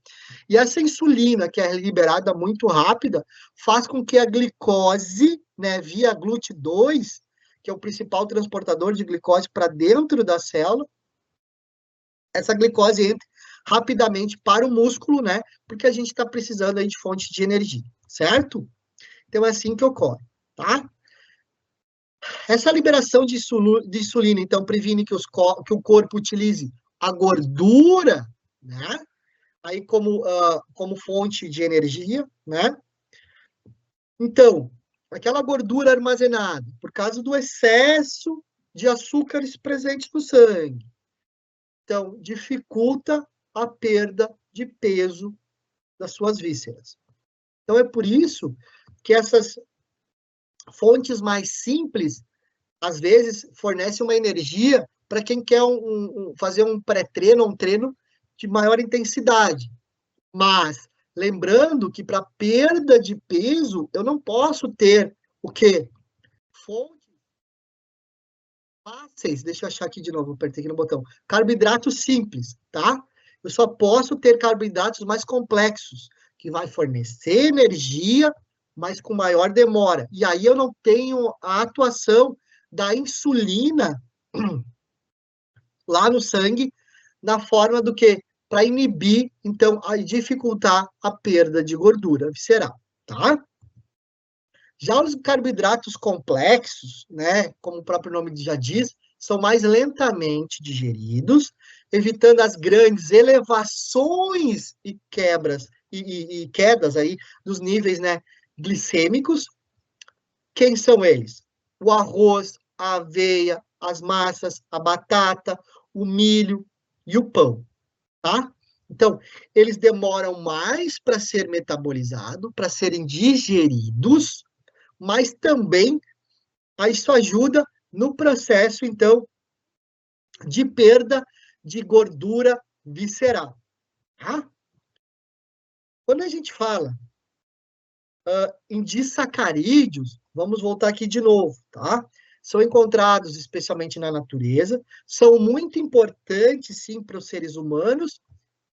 E essa insulina, que é liberada muito rápida, faz com que a glicose, né, via GLUT2, que é o principal transportador de glicose para dentro da célula, essa glicose entre rapidamente para o músculo, né? Porque a gente está precisando aí de fonte de energia, certo? Então é assim que ocorre, tá? Essa liberação de insulina, então, previne que o corpo utilize a gordura, né? aí como fonte de energia, né? Então, aquela gordura armazenada, por causa do excesso de açúcares presentes no sangue, então, dificulta a perda de peso das suas vísceras. Então, é por isso que essas fontes mais simples, às vezes, fornecem uma energia para quem quer fazer um pré-treino, um treino de maior intensidade. Mas, lembrando que para perda de peso, eu não posso ter o quê? Fontes fáceis, deixa eu achar aqui de novo, apertei aqui no botão. Carboidratos simples, tá? Eu só posso ter carboidratos mais complexos, que vai fornecer energia, mas com maior demora. E aí eu não tenho a atuação da insulina lá no sangue, na forma do que? Para inibir, então, a dificultar a perda de gordura visceral, tá? Já os carboidratos complexos, né, como o próprio nome já diz, são mais lentamente digeridos, evitando as grandes elevações e quebras e quedas aí dos níveis, né, glicêmicos. Quem são eles? O arroz, a aveia, as massas, a batata, o milho e o pão, tá? Então, eles demoram mais para ser metabolizado, para serem digeridos, mas também isso ajuda no processo, então, de perda de gordura visceral. Tá? Quando a gente fala em disacarídeos, vamos voltar aqui de novo, tá? São encontrados especialmente na natureza, são muito importantes, sim, para os seres humanos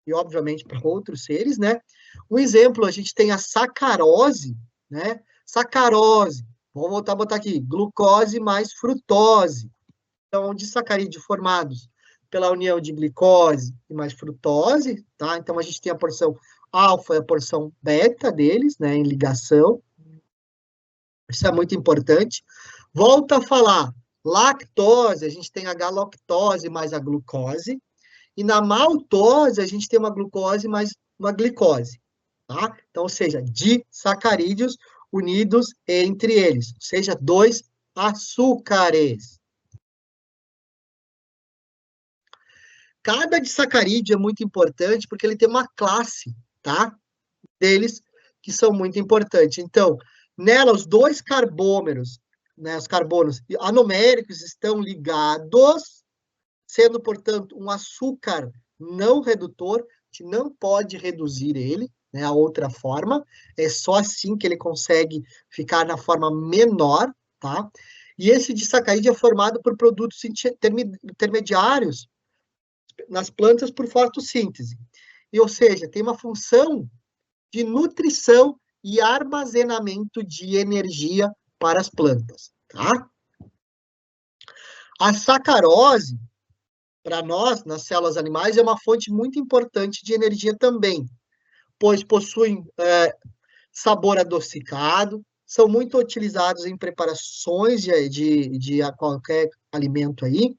e, obviamente, para outros seres, né? Um exemplo, a gente tem a sacarose, né? Sacarose, vamos voltar a botar aqui, glucose mais frutose. Então, disacarídeos formados pela união de glicose e mais frutose, tá? Então, a gente tem a porção alfa e a porção beta deles, né, em ligação. Isso é muito importante. Volta a falar, lactose, a gente tem a galactose mais a glucose, e na maltose a gente tem uma glucose mais uma glicose, tá? Então, ou seja, disacarídeos unidos entre eles, ou seja, dois açúcares. Cada disacarídeo é muito importante porque ele tem uma classe, tá? Deles que são muito importantes. Então, nela, os dois carbômeros, né, os carbonos anoméricos estão ligados, sendo, portanto, um açúcar não redutor, que não pode reduzir ele, né, a outra forma, é só assim que ele consegue ficar na forma menor, tá? E esse disacarídeo é formado por produtos intermediários nas plantas por fotossíntese. E, ou seja, tem uma função de nutrição e armazenamento de energia para as plantas, tá? A sacarose, para nós, nas células animais, é uma fonte muito importante de energia também, pois possuem sabor adocicado, são muito utilizados em preparações de qualquer alimento aí,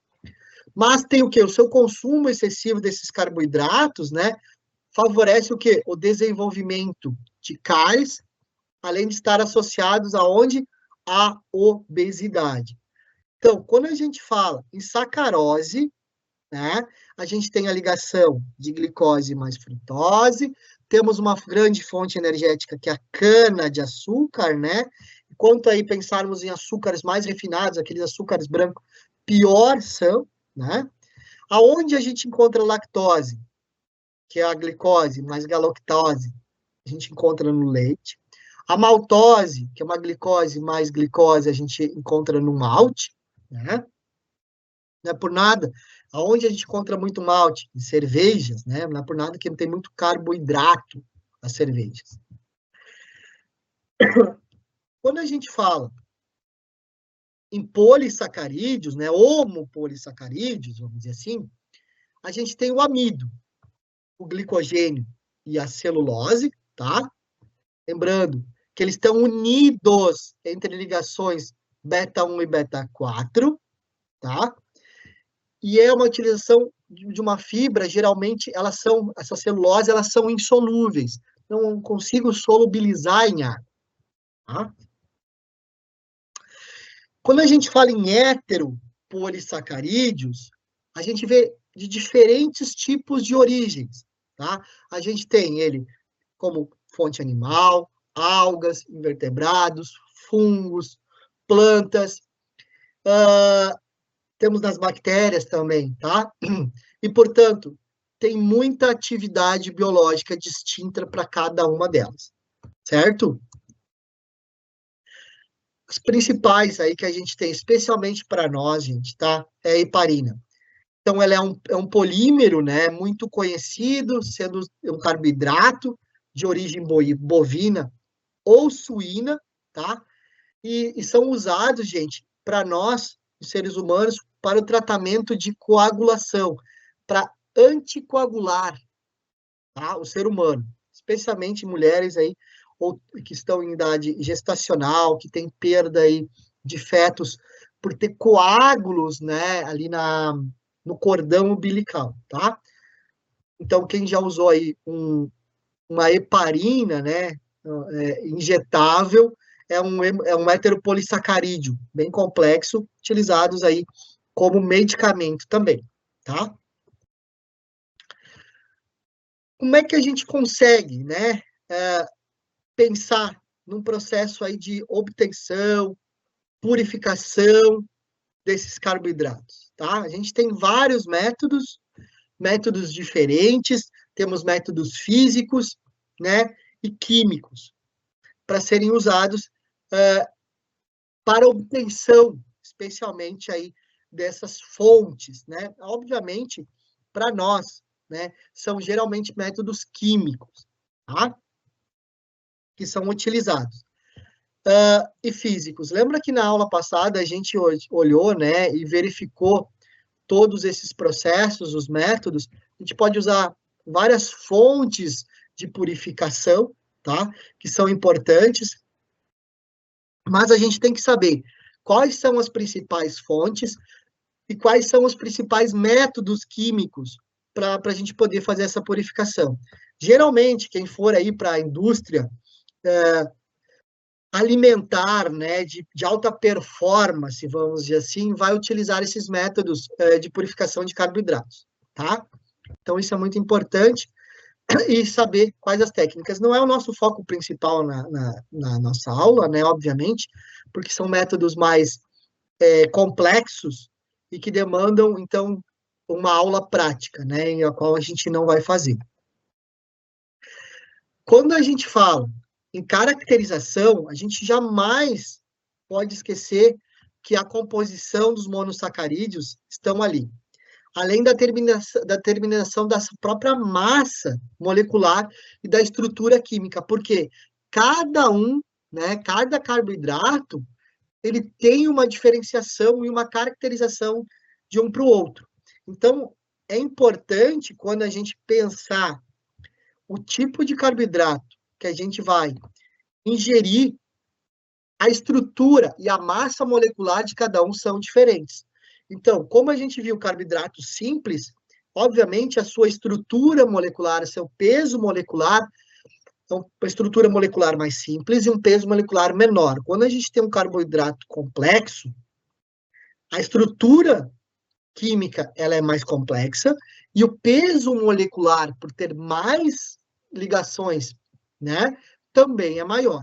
mas tem o quê? O seu consumo excessivo desses carboidratos, né, favorece o quê? O desenvolvimento de cáries, além de estar associados aonde? À obesidade. Então, quando a gente fala em sacarose, né, a gente tem a ligação de glicose mais frutose, temos uma grande fonte energética que é a cana-de-açúcar, né? Quanto aí pensarmos em açúcares mais refinados, aqueles açúcares brancos, pior são, né? Aonde a gente encontra lactose, que é a glicose mais galactose, a gente encontra no leite. A maltose, que é uma glicose mais glicose, a gente encontra no malte, né? Não é por nada. Aonde a gente encontra muito malte? Em cervejas, né? Não é por nada que não tem muito carboidrato as cervejas. Quando a gente fala em polissacarídeos, né, homopolissacarídeos, vamos dizer assim, a gente tem o amido, o glicogênio e a celulose, tá? Lembrando que eles estão unidos entre ligações beta 1 e beta 4, tá? E é uma utilização de uma fibra, geralmente, essas celulose, elas são insolúveis. Não consigo solubilizar em água. Tá? Quando a gente fala em heteropolissacarídeos, a gente vê de diferentes tipos de origens. Tá? A gente tem ele como fonte animal, algas, invertebrados, fungos, plantas, temos nas bactérias também, tá? E, portanto, tem muita atividade biológica distinta para cada uma delas, certo? As principais aí que a gente tem, especialmente para nós, gente, tá? É a heparina. Então, ela é um polímero, né? Muito conhecido, sendo um carboidrato de origem bovina ou suína, tá? E são usados, gente, para nós, os seres humanos, para o tratamento de coagulação, para anticoagular, tá? O ser humano, especialmente mulheres aí, ou que estão em idade gestacional, que tem perda aí de fetos por ter coágulos, né, ali no cordão umbilical, tá? Então, quem já usou aí uma heparina, né, injetável, é um heteropolissacarídeo bem complexo, utilizados aí como medicamento também, tá? Como é que a gente consegue, né, pensar num processo aí de obtenção, purificação desses carboidratos, tá? A gente tem vários métodos diferentes, temos métodos físicos, né, e químicos, para serem usados para obtenção, especialmente aí dessas fontes, né? Obviamente, para nós, né, são geralmente métodos químicos, tá? Que são utilizados. E físicos. Lembra que na aula passada a gente olhou, né, e verificou todos esses processos, os métodos. A gente pode usar várias fontes de purificação, tá? Que são importantes, mas a gente tem que saber quais são as principais fontes e quais são os principais métodos químicos para a gente poder fazer essa purificação. Geralmente, quem for aí para a indústria alimentar, né, de alta performance, vamos dizer assim, vai utilizar esses métodos de purificação de carboidratos, tá? Então, isso é muito importante e saber quais as técnicas. Não é o nosso foco principal na nossa aula, né, obviamente, porque são métodos mais complexos e que demandam, então, uma aula prática, né, em a qual a gente não vai fazer. Quando a gente fala em caracterização, a gente jamais pode esquecer que a composição dos monossacarídeos estão ali. Além da determinação da própria massa molecular e da estrutura química, porque cada um, né, cada carboidrato, ele tem uma diferenciação e uma caracterização de um para o outro. Então, é importante, quando a gente pensar o tipo de carboidrato que a gente vai ingerir, a estrutura e a massa molecular de cada um são diferentes. Então, como a gente viu carboidrato simples, obviamente a sua estrutura molecular, seu peso molecular, então, uma estrutura molecular mais simples e um peso molecular menor. Quando a gente tem um carboidrato complexo, a estrutura química ela é mais complexa e o peso molecular, por ter mais ligações, né, também é maior.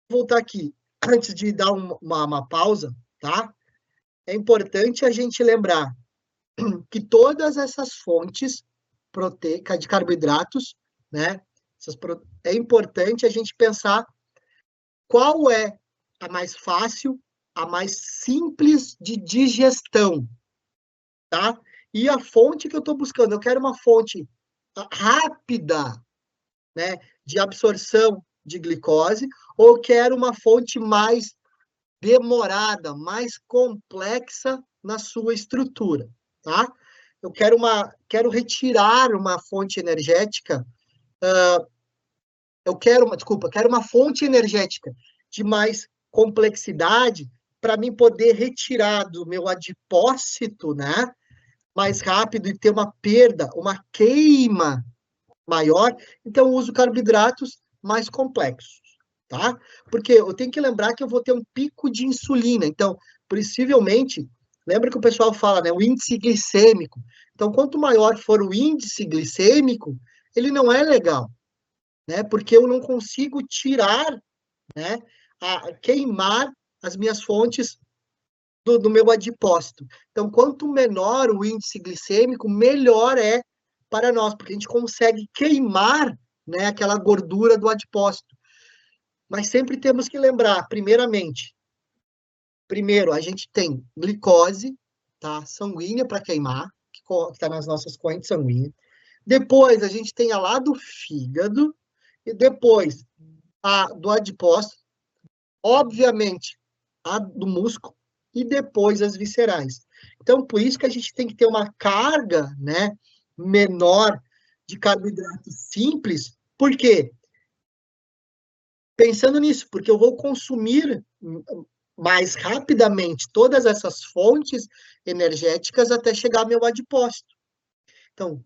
Vou voltar aqui, antes de dar uma pausa, tá? É importante a gente lembrar que todas essas fontes proteicas de carboidratos, né? É importante a gente pensar qual é a mais fácil, a mais simples de digestão, tá? E a fonte que eu estou buscando, eu quero uma fonte rápida, né, de absorção de glicose, ou quero uma fonte mais demorada, mais complexa na sua estrutura, tá? Eu quero retirar uma fonte energética, quero uma fonte energética de mais complexidade para mim poder retirar do meu adipócito, né, mais rápido e ter uma perda, uma queima maior, então eu uso carboidratos mais complexos, tá? Porque eu tenho que lembrar que eu vou ter um pico de insulina, então, possivelmente, lembra que o pessoal fala, né, o índice glicêmico. Então, quanto maior for o índice glicêmico, ele não é legal, né? Porque eu não consigo tirar, né, queimar as minhas fontes do meu adipócito. Então, quanto menor o índice glicêmico, melhor é para nós, porque a gente consegue queimar, né, aquela gordura do adipócito. Mas sempre temos que lembrar, primeiro, a gente tem glicose, tá, sanguínea para queimar, que está nas nossas correntes sanguíneas. Depois, a gente tem a lá do fígado, e depois a do adipócito, obviamente, a do músculo, e depois as viscerais. Então, por isso que a gente tem que ter uma carga, né, menor de carboidrato simples. Por quê? Pensando nisso, porque eu vou consumir mais rapidamente todas essas fontes energéticas até chegar ao meu adipócito. Então,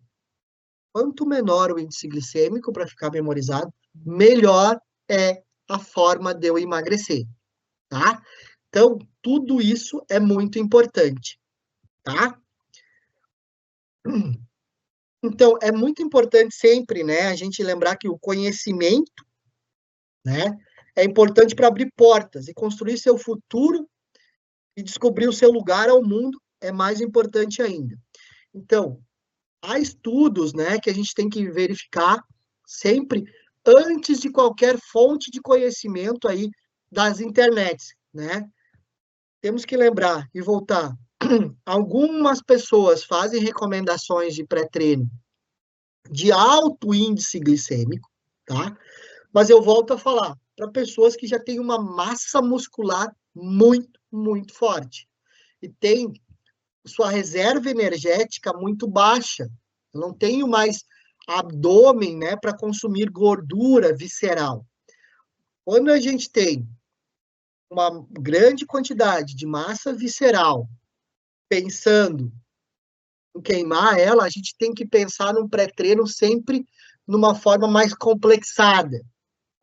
quanto menor o índice glicêmico, para ficar memorizado, melhor é a forma de eu emagrecer, tá? Então, tudo isso é muito importante, tá? Então, é muito importante sempre, né, a gente lembrar que o conhecimento, né, é importante para abrir portas e construir seu futuro e descobrir o seu lugar ao mundo é mais importante ainda. Então, há estudos, né, que a gente tem que verificar sempre antes de qualquer fonte de conhecimento aí das internets, né? Temos que lembrar e voltar. Algumas pessoas fazem recomendações de pré-treino de alto índice glicêmico, tá? Mas eu volto a falar para pessoas que já têm uma massa muscular muito, muito forte e tem sua reserva energética muito baixa. Eu não tenho mais abdômen, né, para consumir gordura visceral. Quando a gente tem uma grande quantidade de massa visceral, pensando em queimar ela, a gente tem que pensar num pré-treino sempre numa forma mais complexada,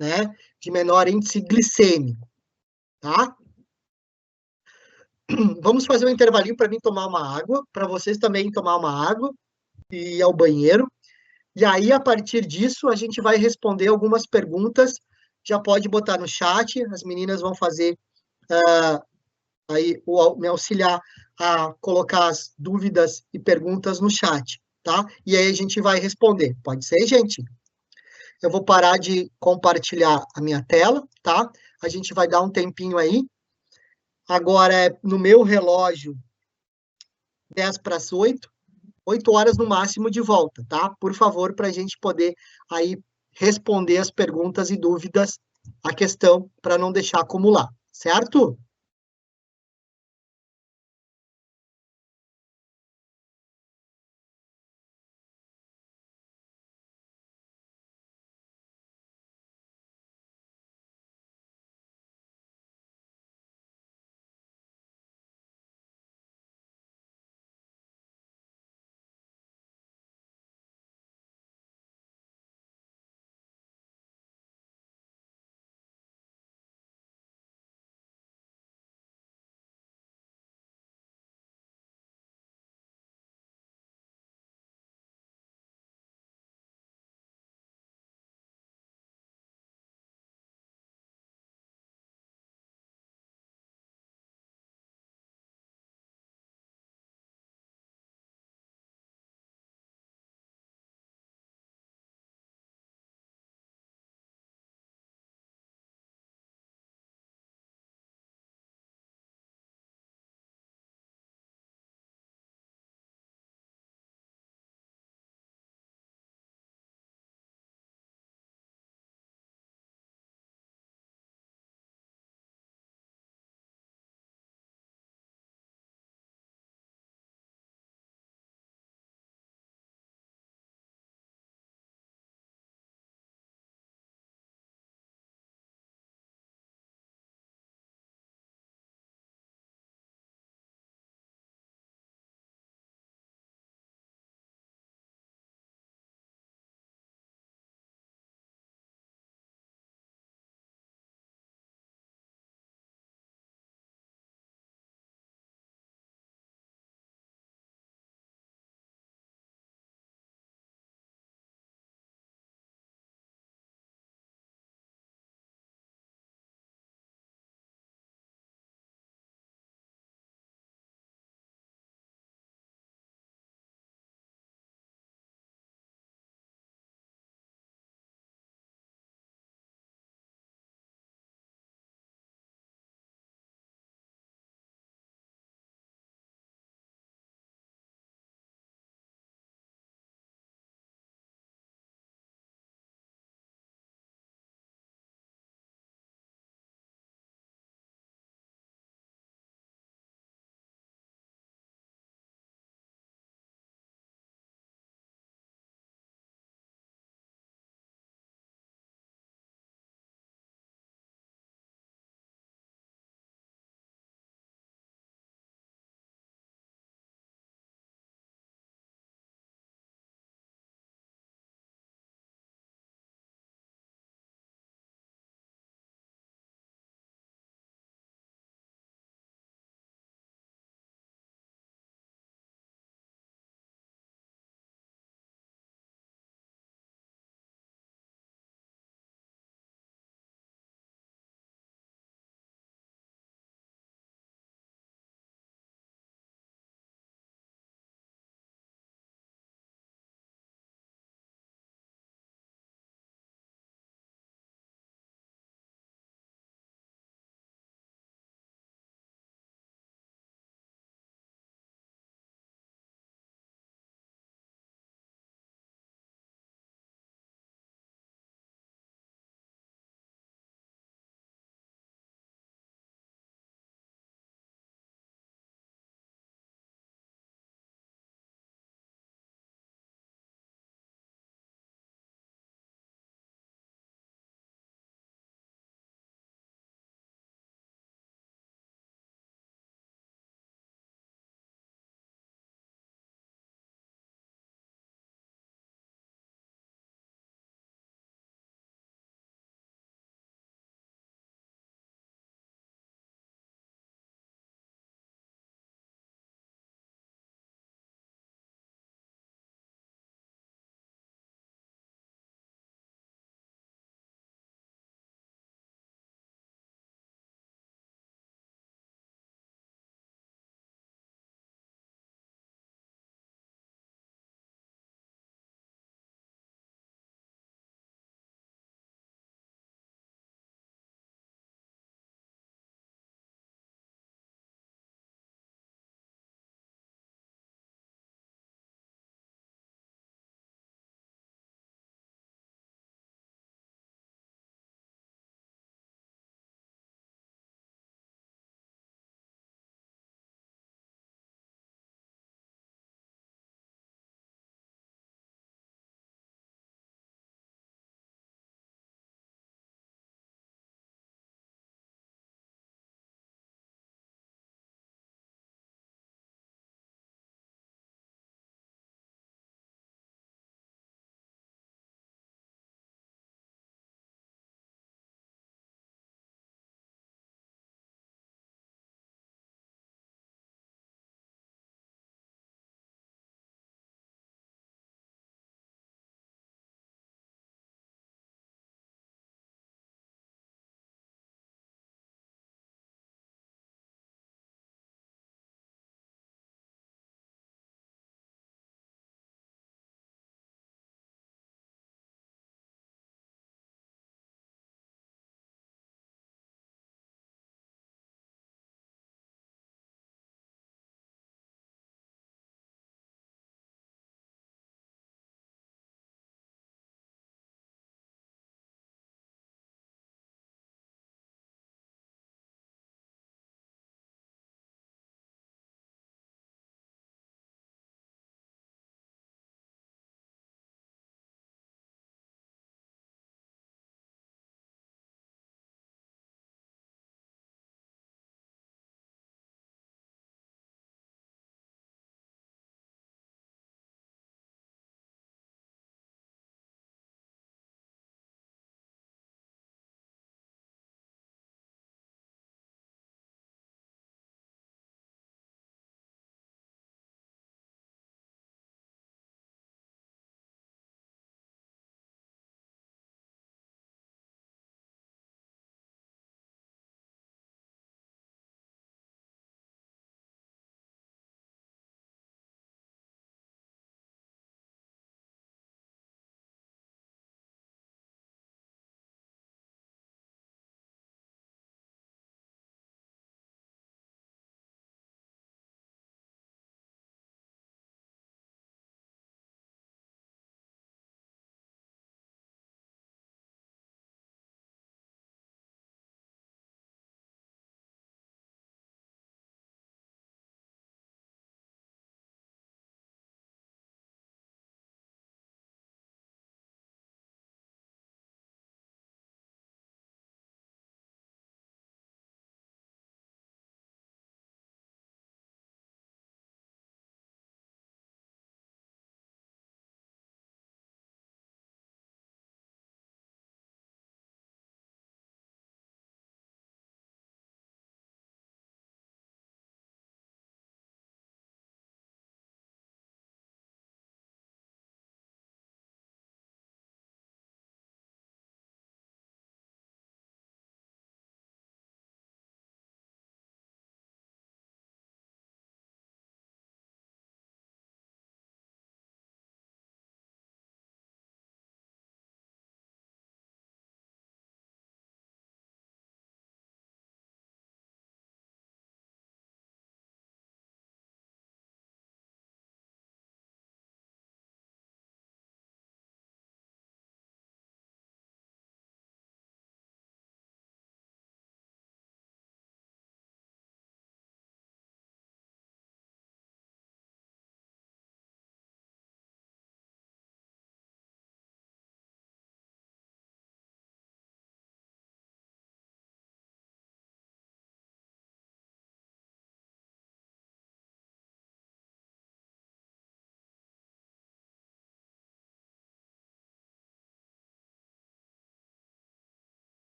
né, de menor índice glicêmico, tá? Vamos fazer um intervalinho para mim tomar uma água, para vocês também tomar uma água e ir ao banheiro. E aí, a partir disso, a gente vai responder algumas perguntas. Já pode botar no chat, as meninas vão fazer aí me auxiliar a colocar as dúvidas e perguntas no chat, tá? E aí a gente vai responder. Pode ser, gente? Eu vou parar de compartilhar a minha tela, tá? A gente vai dar um tempinho aí. Agora é no meu relógio 10 para as 8, 8 horas no máximo de volta, tá? Por favor, para a gente poder aí responder as perguntas e dúvidas, a questão, para não deixar acumular, certo?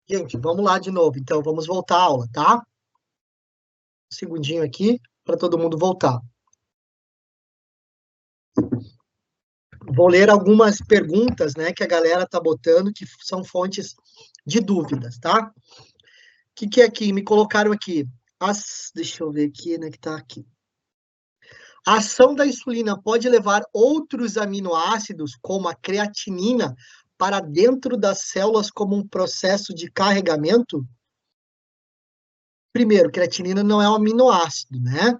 Gente, vamos lá de novo. Então, vamos voltar à aula, tá? Um segundinho aqui para todo mundo voltar. Vou ler algumas perguntas, né, que a galera tá botando, que são fontes de dúvidas, tá? O que é aqui? Me colocaram aqui. Deixa eu ver aqui, né, que tá aqui. A ação da insulina pode levar outros aminoácidos, como a creatinina, para dentro das células como um processo de carregamento? Primeiro, creatinina não é um aminoácido, né?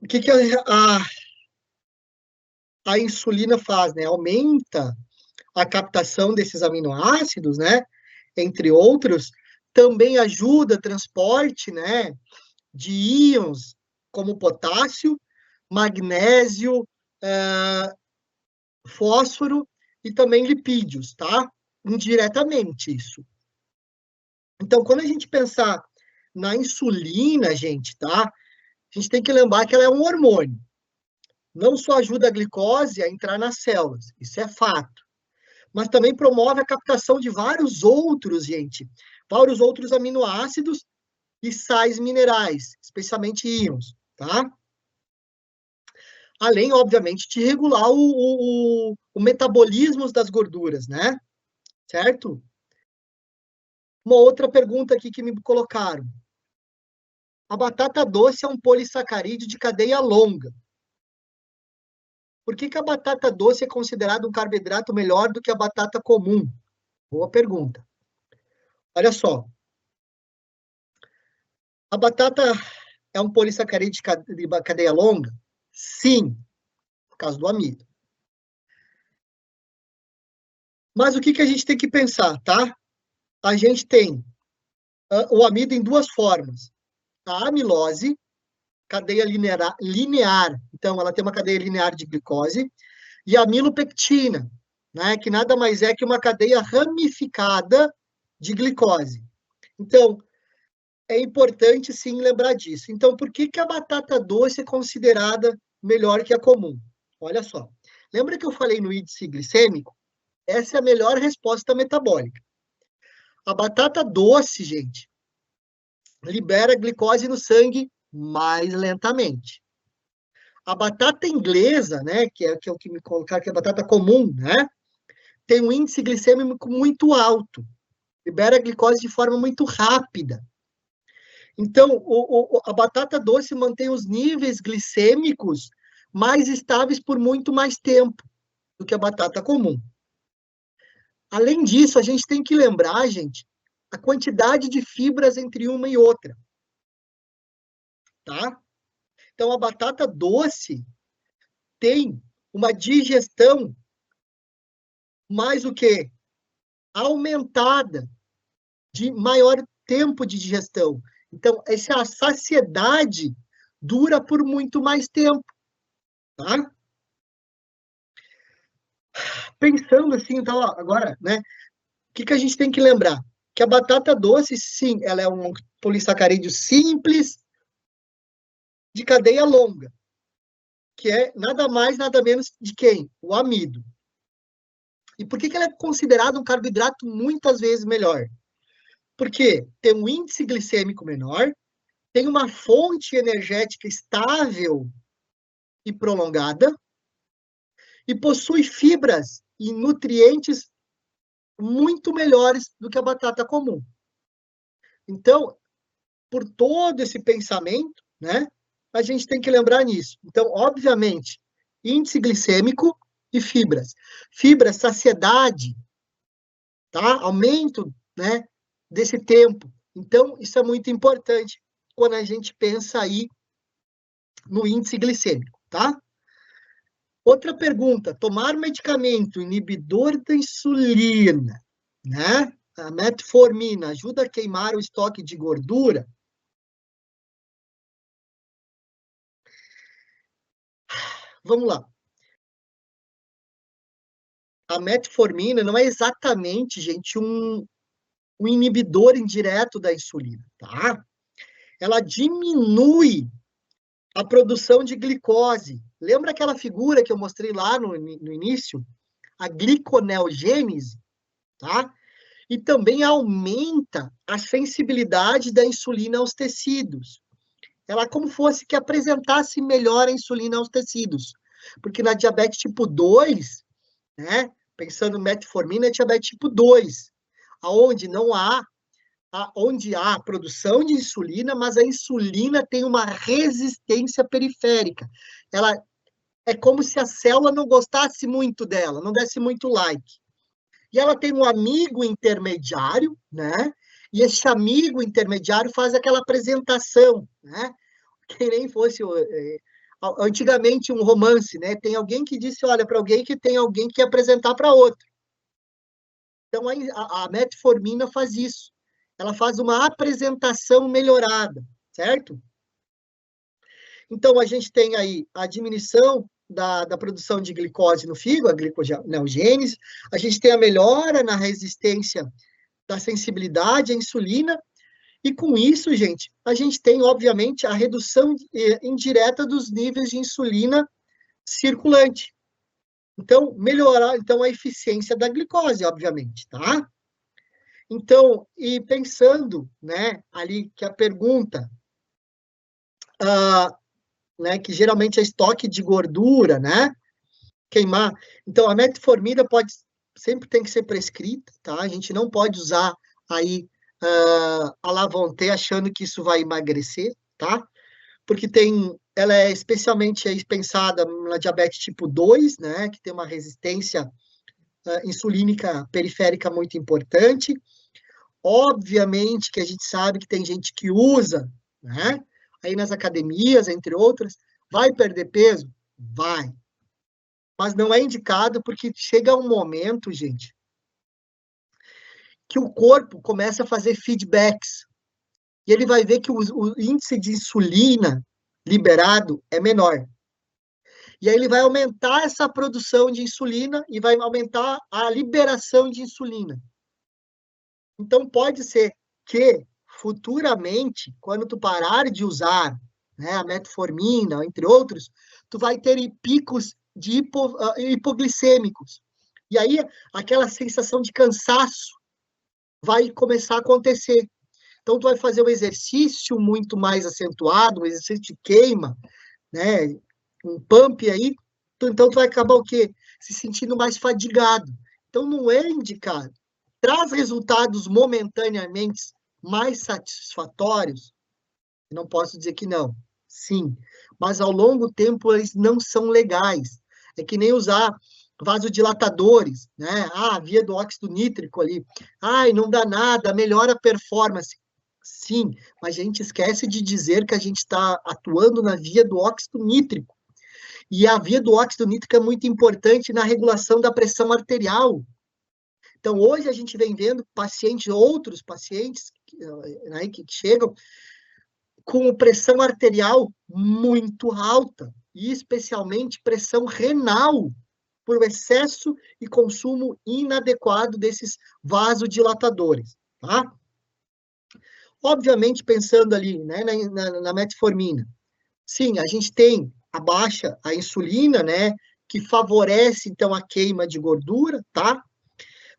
O que a insulina faz, né? Aumenta a captação desses aminoácidos, né? Entre outros, também ajuda transporte, né? De íons como potássio, magnésio, fósforo e também lipídios, tá? Indiretamente isso. Então, quando a gente pensar na insulina, gente, tá? A gente tem que lembrar que ela é um hormônio. Não só ajuda a glicose a entrar nas células, isso é fato, mas também promove a captação de vários outros, gente, vários outros aminoácidos e sais minerais, especialmente íons, tá? Além, obviamente, de regular o metabolismo das gorduras, né? Certo? Uma outra pergunta aqui que me colocaram. A batata doce é um polissacarídeo de cadeia longa. Por que a batata doce é considerada um carboidrato melhor do que a batata comum? Boa pergunta. Olha só. A batata é um polissacarídeo de cadeia longa? Sim, por causa do amido. Mas o que a gente tem que pensar, tá? A gente tem o amido em duas formas. A amilose, cadeia linear, então ela tem uma cadeia linear de glicose, e a amilopectina, né, que nada mais é que uma cadeia ramificada de glicose. Então, é importante sim lembrar disso. Então, por que a batata doce é considerada melhor que a comum? Olha só. Lembra que eu falei no índice glicêmico? Essa é a melhor resposta metabólica. A batata doce, gente, libera glicose no sangue mais lentamente. A batata inglesa, né, que é o que me colocar que é a batata comum, né, tem um índice glicêmico muito alto, libera glicose de forma muito rápida. Então, a batata doce mantém os níveis glicêmicos mais estáveis por muito mais tempo do que a batata comum. Além disso, a gente tem que lembrar, gente, a quantidade de fibras entre uma e outra, tá? Então, a batata doce tem uma digestão mais o quê? Aumentada, de maior tempo de digestão. Então, essa saciedade dura por muito mais tempo, tá? Pensando assim, então, agora, né? O que a gente tem que lembrar? Que a batata doce, sim, ela é um polissacarídeo simples de cadeia longa, que é nada mais, nada menos de quem? O amido. E por que ela é considerada um carboidrato muitas vezes melhor? Porque tem um índice glicêmico menor, tem uma fonte energética estável e prolongada, e possui fibras e nutrientes muito melhores do que a batata comum. Então, por todo esse pensamento, né, a gente tem que lembrar nisso. Então, obviamente, índice glicêmico e fibras. Fibras, saciedade, tá? Aumento, né, desse tempo. Então, isso é muito importante quando a gente pensa aí no índice glicêmico, tá? Outra pergunta: tomar medicamento inibidor da insulina, né? A metformina ajuda a queimar o estoque de gordura? Vamos lá. A metformina não é exatamente, gente, um inibidor indireto da insulina, tá? Ela diminui a produção de glicose. Lembra aquela figura que eu mostrei lá no início? A gliconeogênese? tá? E também aumenta a sensibilidade da insulina aos tecidos. Ela é como fosse que apresentasse melhor a insulina aos tecidos. Porque na diabetes tipo 2, né, pensando em metformina, é diabetes tipo 2, aonde não há, onde há produção de insulina, mas a insulina tem uma resistência periférica. Ela é como se a célula não gostasse muito dela, não desse muito like. E ela tem um amigo intermediário, né? E esse amigo intermediário faz aquela apresentação, né? Que nem fosse antigamente um romance, né? Tem alguém que disse, olha, para alguém que tem alguém que apresentar para outro. Então a metformina faz isso. Ela faz uma apresentação melhorada, certo? Então a gente tem aí a diminuição da produção de glicose no fígado, a gliconeogênese, a gente tem a melhora na resistência da sensibilidade à insulina, e com isso, gente, a gente tem, obviamente, a redução indireta dos níveis de insulina circulante. Então, melhorar então, a eficiência da glicose, obviamente, tá? Então, e pensando, né, ali que a pergunta, né, que geralmente é estoque de gordura, né, queimar. Então, a metformina sempre tem que ser prescrita, tá? A gente não pode usar aí a Lavonté achando que isso vai emagrecer, tá? Porque ela é especialmente aí pensada na diabetes tipo 2, né, que tem uma resistência insulínica periférica muito importante. Obviamente que a gente sabe que tem gente que usa, né, aí nas academias, entre outras, vai perder peso? Vai. Mas não é indicado porque chega um momento, gente, que o corpo começa a fazer feedbacks. E ele vai ver que o índice de insulina liberado é menor. E aí ele vai aumentar essa produção de insulina e vai aumentar a liberação de insulina. Então pode ser que futuramente, quando tu parar de usar, né, a metformina, entre outros, tu vai ter picos de hipoglicêmicos. E aí aquela sensação de cansaço vai começar a acontecer. Então tu vai fazer um exercício muito mais acentuado, um exercício de queima, né, um pump aí, então tu vai acabar o quê? Se sentindo mais fadigado. Então não é indicado. Traz resultados momentaneamente mais satisfatórios? Não posso dizer que não. Sim, mas ao longo tempo eles não são legais. É que nem usar vasodilatadores, né? Ah, via do óxido nítrico ali. Ai, não dá nada, melhora a performance. Sim, mas a gente esquece de dizer que a gente está atuando na via do óxido nítrico. E a via do óxido nítrico é muito importante na regulação da pressão arterial. Então, hoje a gente vem vendo outros pacientes, né, que chegam com pressão arterial muito alta, e especialmente pressão renal, por excesso e consumo inadequado desses vasodilatadores, tá? Obviamente, pensando ali, né, na metformina, sim, a gente tem a insulina, né, que favorece, então, a queima de gordura, tá?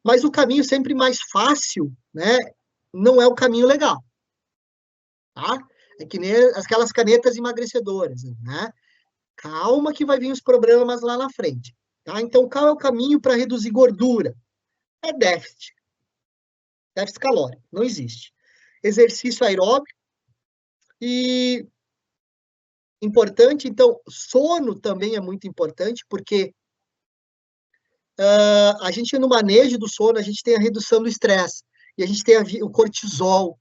Mas o caminho sempre mais fácil, né, não é o caminho legal, tá? É que nem aquelas canetas emagrecedoras, né? Calma que vai vir os problemas lá na frente, tá? Então, qual é o caminho para reduzir gordura? É déficit calórico, não existe. Exercício aeróbico e importante, então, sono também é muito importante, porque a gente, no manejo do sono, a gente tem a redução do estresse, e a gente tem o cortisol,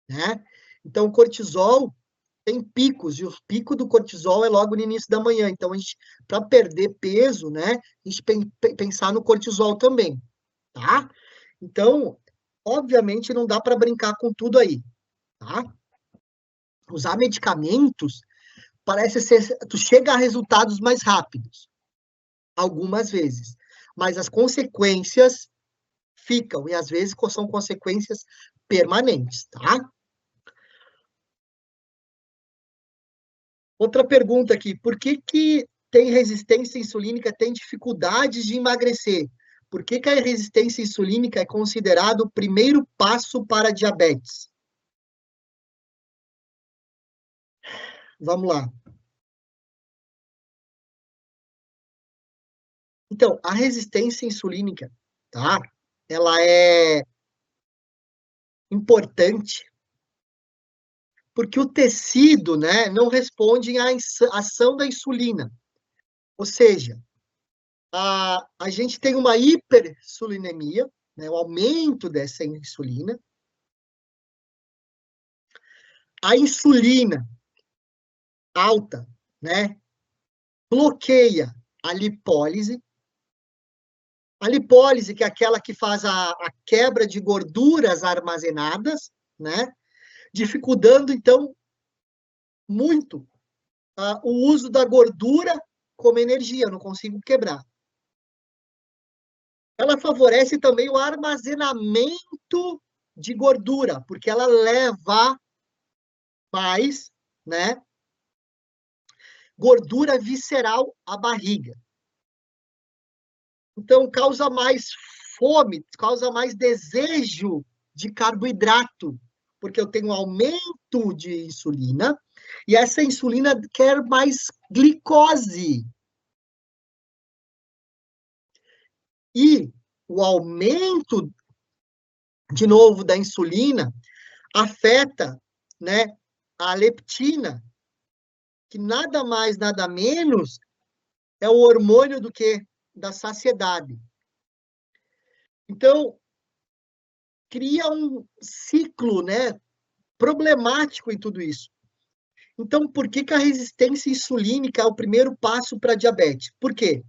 né? Então, o cortisol tem picos, e o pico do cortisol é logo no início da manhã. Então, para perder peso, né, a gente pensar no cortisol também, tá? Então, obviamente, não dá para brincar com tudo aí, tá? Usar medicamentos parece ser, tu chega a resultados mais rápidos, algumas vezes, mas as consequências ficam, e às vezes são consequências permanentes, tá? Outra pergunta aqui, por que tem resistência insulínica, tem dificuldades de emagrecer? Por que que a resistência insulínica é considerado o primeiro passo para a diabetes? Vamos lá. Então, a resistência insulínica, tá? Ela é importante porque o tecido, né, não responde à ação da insulina. Ou seja, a gente tem uma hiperinsulinemia, né, o aumento dessa insulina. A insulina alta, né, bloqueia a lipólise. A lipólise, que é aquela que faz a quebra de gorduras armazenadas, né, dificultando, então, muito o uso da gordura como energia, eu não consigo quebrar. Ela favorece também o armazenamento de gordura, porque ela leva mais, né, gordura visceral à barriga. Então, causa mais fome, causa mais desejo de carboidrato, porque eu tenho um aumento de insulina, e essa insulina quer mais glicose. E o aumento, de novo, da insulina afeta, né, a leptina, que nada mais, nada menos é o hormônio do que da saciedade. Então, cria um ciclo, né, problemático em tudo isso. Então, por que que a resistência insulínica é o primeiro passo para a diabetes? Por quê?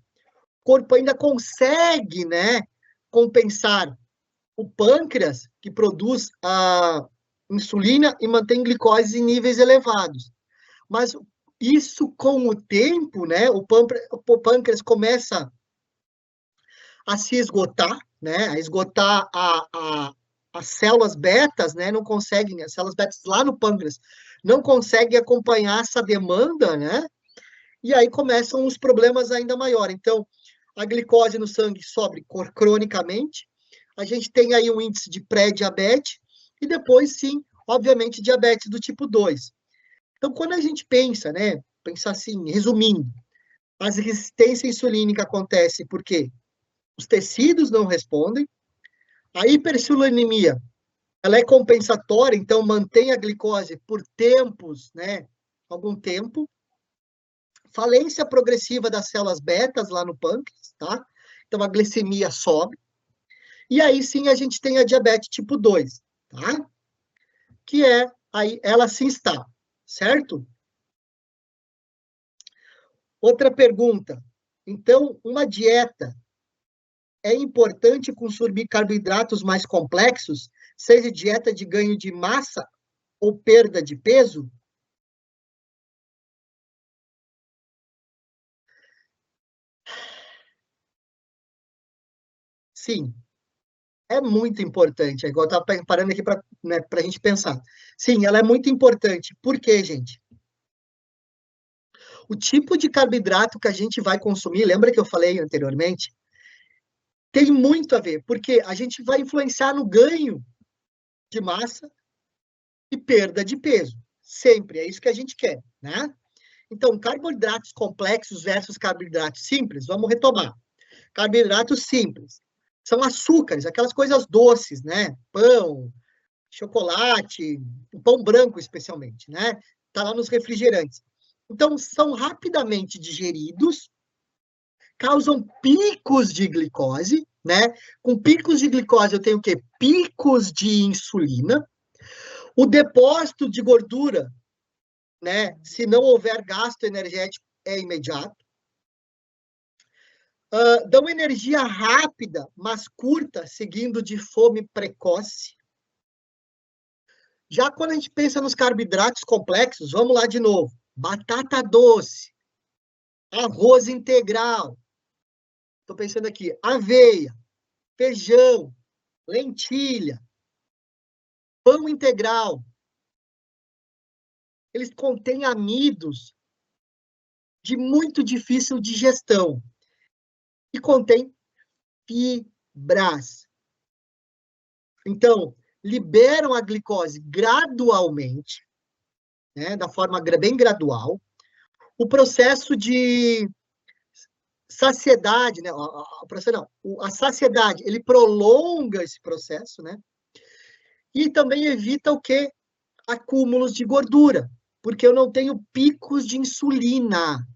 O corpo ainda consegue, né, compensar o pâncreas, que produz a insulina e mantém glicose em níveis elevados. Mas isso, com o tempo, né, o pâncreas começa a se esgotar, né, a esgotar as células betas, né, não conseguem, as células betas lá no pâncreas, não conseguem acompanhar essa demanda, né, e aí começam os problemas ainda maiores. Então, a glicose no sangue sobe cronicamente, a gente tem aí um índice de pré-diabetes, e depois, sim, obviamente, diabetes do tipo 2. Então, quando a gente pensa, né, pensar assim, resumindo, a resistência insulínica acontece porque os tecidos não respondem, a hiperinsulinemia, ela é compensatória, então mantém a glicose por tempos, né, algum tempo, falência progressiva das células betas lá no pâncreas, tá? Então a glicemia sobe, e aí sim a gente tem a diabetes tipo 2, tá? Que é, aí ela se instala, certo? Outra pergunta. Então, uma dieta é importante consumir carboidratos mais complexos, seja dieta de ganho de massa ou perda de peso? Sim, é muito importante. É igual eu estava parando aqui para, né, a gente pensar. Sim, ela é muito importante. Por quê, gente? O tipo de carboidrato que a gente vai consumir, lembra que eu falei anteriormente? Tem muito a ver, porque a gente vai influenciar no ganho de massa e perda de peso. Sempre, é isso que a gente quer, né? Então, carboidratos complexos versus carboidratos simples, vamos retomar. Carboidratos simples são açúcares, aquelas coisas doces, né? Pão, chocolate, o pão branco especialmente, né? Tá lá nos refrigerantes. Então, são rapidamente digeridos, causam picos de glicose, né? Com picos de glicose eu tenho o quê? Picos de insulina. O depósito de gordura, né? Se não houver gasto energético, é imediato. Dão energia rápida, mas curta, seguindo de fome precoce. Já quando a gente pensa nos carboidratos complexos, vamos lá de novo. Batata doce, arroz integral. Estou pensando aqui, aveia, feijão, lentilha, pão integral. Eles contêm amidos de muito difícil digestão e contém fibras. Então, liberam a glicose gradualmente, né, da forma bem gradual. O processo de saciedade, né, a saciedade, ele prolonga esse processo, né, e também evita o quê? Acúmulos de gordura, porque eu não tenho picos de insulina,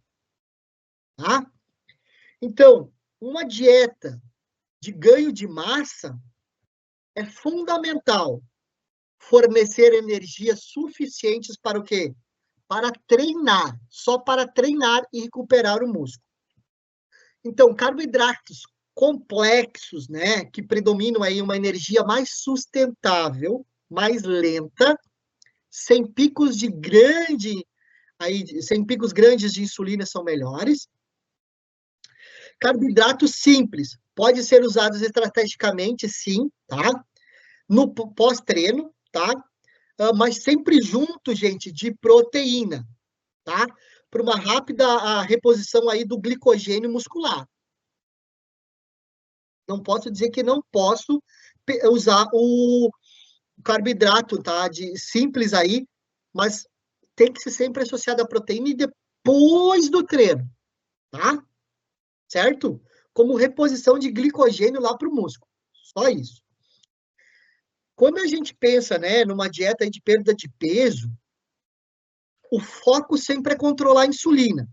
tá? Então, uma dieta de ganho de massa é fundamental fornecer energias suficientes para o quê? Para treinar, só para treinar e recuperar o músculo. Então, carboidratos complexos, né, que predominam aí uma energia mais sustentável, mais lenta, sem picos de grande, aí, sem picos grandes de insulina são melhores. Carboidratos simples, pode ser usados estrategicamente, sim, tá? No pós-treino, tá? Mas sempre junto, gente, de proteína, tá? Para uma rápida reposição aí do glicogênio muscular. Não posso dizer que não posso usar o carboidrato, tá? De simples aí, mas tem que ser sempre associado à proteína e depois do treino, tá? Certo? Como reposição de glicogênio lá para o músculo. Só isso. Quando a gente pensa, né, numa dieta de perda de peso, o foco sempre é controlar a insulina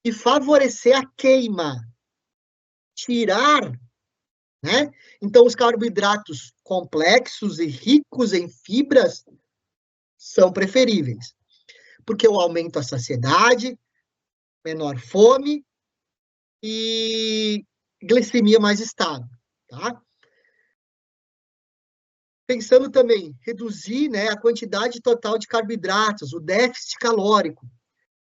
e favorecer a queima, tirar, né? Então, os carboidratos complexos e ricos em fibras são preferíveis, porque eu aumento a saciedade, menor fome e glicemia mais estável, tá? Pensando também, reduzir, né, a quantidade total de carboidratos, o déficit calórico,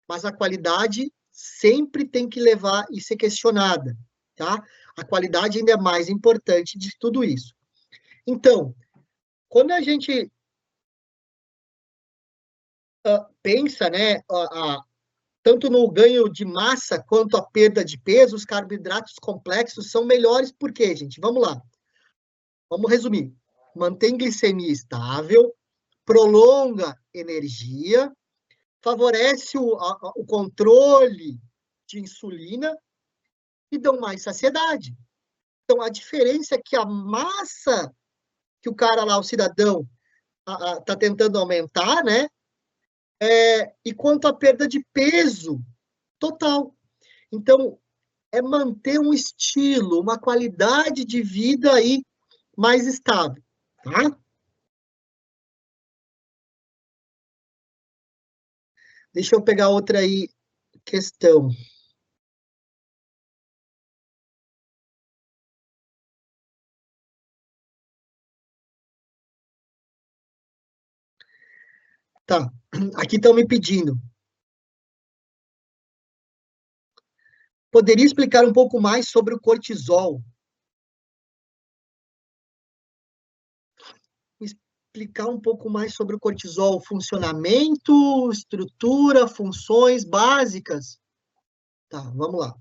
mas a qualidade sempre tem que levar e ser questionada, tá? A qualidade ainda é mais importante de tudo isso. Então, quando a gente pensa, né, tanto no ganho de massa quanto a perda de peso, os carboidratos complexos são melhores, por quê, gente? Vamos lá. Vamos resumir. Mantém glicemia estável, prolonga energia, favorece o controle de insulina e dão mais saciedade. Então, a diferença é que a massa que o cara lá, o cidadão, está tentando aumentar, né? E quanto à perda de peso total. Então, é manter um estilo, uma qualidade de vida aí mais estável, tá? Deixa eu pegar outra aí questão. Tá, aqui estão me pedindo. Poderia explicar um pouco mais sobre o cortisol? Explicar um pouco mais sobre o cortisol, funcionamento, estrutura, funções básicas. Tá, vamos lá.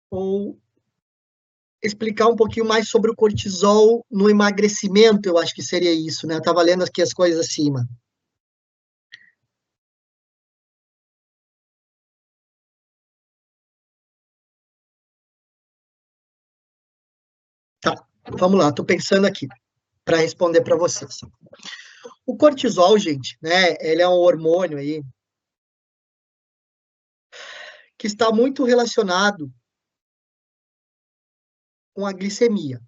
Ou explicar um pouquinho mais sobre o cortisol no emagrecimento, eu acho que seria isso, né? Eu estava lendo aqui as coisas acima. Tá, vamos lá, estou pensando aqui para responder para vocês. O cortisol, gente, né? Ele é um hormônio aí que está muito relacionado com a glicemia.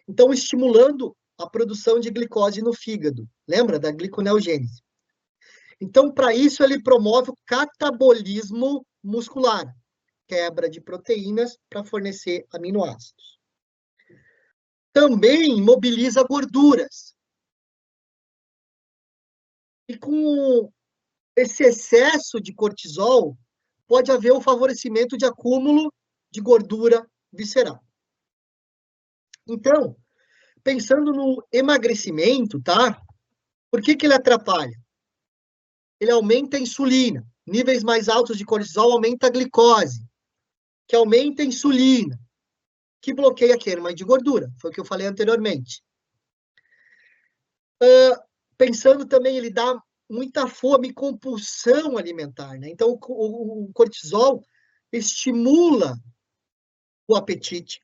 Então, estimulando a produção de glicose no fígado. Lembra da gliconeogênese? Então, para isso, ele promove o catabolismo muscular, quebra de proteínas para fornecer aminoácidos. Também mobiliza gorduras. E com esse excesso de cortisol, pode haver o favorecimento de acúmulo de gordura visceral. Então, pensando no emagrecimento, tá? Por que ele atrapalha? Ele aumenta a insulina, Níveis mais altos de cortisol aumenta a glicose, que aumenta a insulina, que bloqueia a queima de gordura. Foi o que eu falei anteriormente. Pensando também, ele dá muita fome e compulsão alimentar, né? Então, o cortisol estimula o apetite,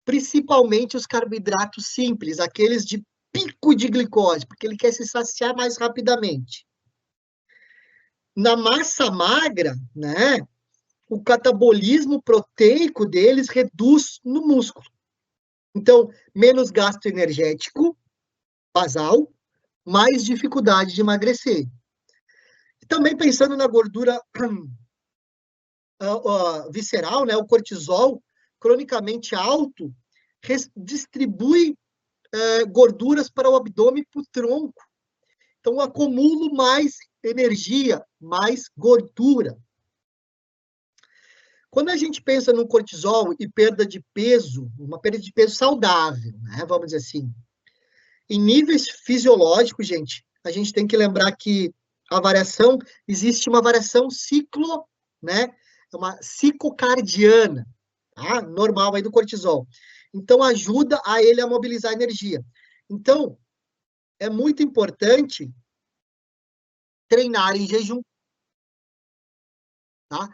principalmente os carboidratos simples, aqueles de pico de glicose, porque ele quer se saciar mais rapidamente. Na massa magra, né, o catabolismo proteico deles reduz no músculo. Então, menos gasto energético basal, mais dificuldade de emagrecer. Também pensando na gordura visceral, né, o cortisol cronicamente alto distribui gorduras para o abdômen e para o tronco. Então, acumulo mais energia, mais gordura. Quando a gente pensa no cortisol e perda de peso, uma perda de peso saudável, né, vamos dizer assim, em níveis fisiológicos, gente, a gente tem que lembrar que a variação, existe uma variação né, uma ciclocardiana, tá? Normal aí do cortisol. Então, ajuda a ele a mobilizar energia. Então, é muito importante treinar em jejum, tá?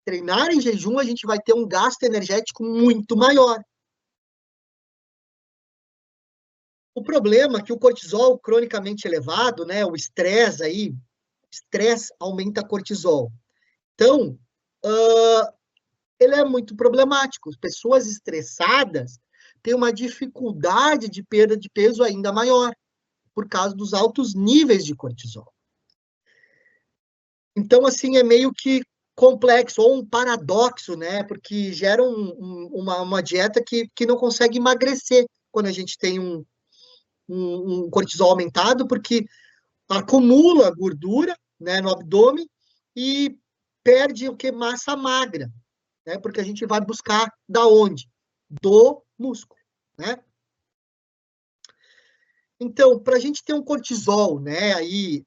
Treinar em jejum, a gente vai ter um gasto energético muito maior. O problema é que o cortisol cronicamente elevado, né, o estresse aumenta cortisol. Então, ele é muito problemático. Pessoas estressadas têm uma dificuldade de perda de peso ainda maior, por causa dos altos níveis de cortisol. Então, assim, é meio que complexo, ou um paradoxo, né? Porque gera uma dieta que não consegue emagrecer quando a gente tem um cortisol aumentado, porque acumula gordura, né, no abdômen e perde o que? Massa magra, né? Porque a gente vai buscar da onde? Do músculo, né? Então, para a gente ter um cortisol, né, aí,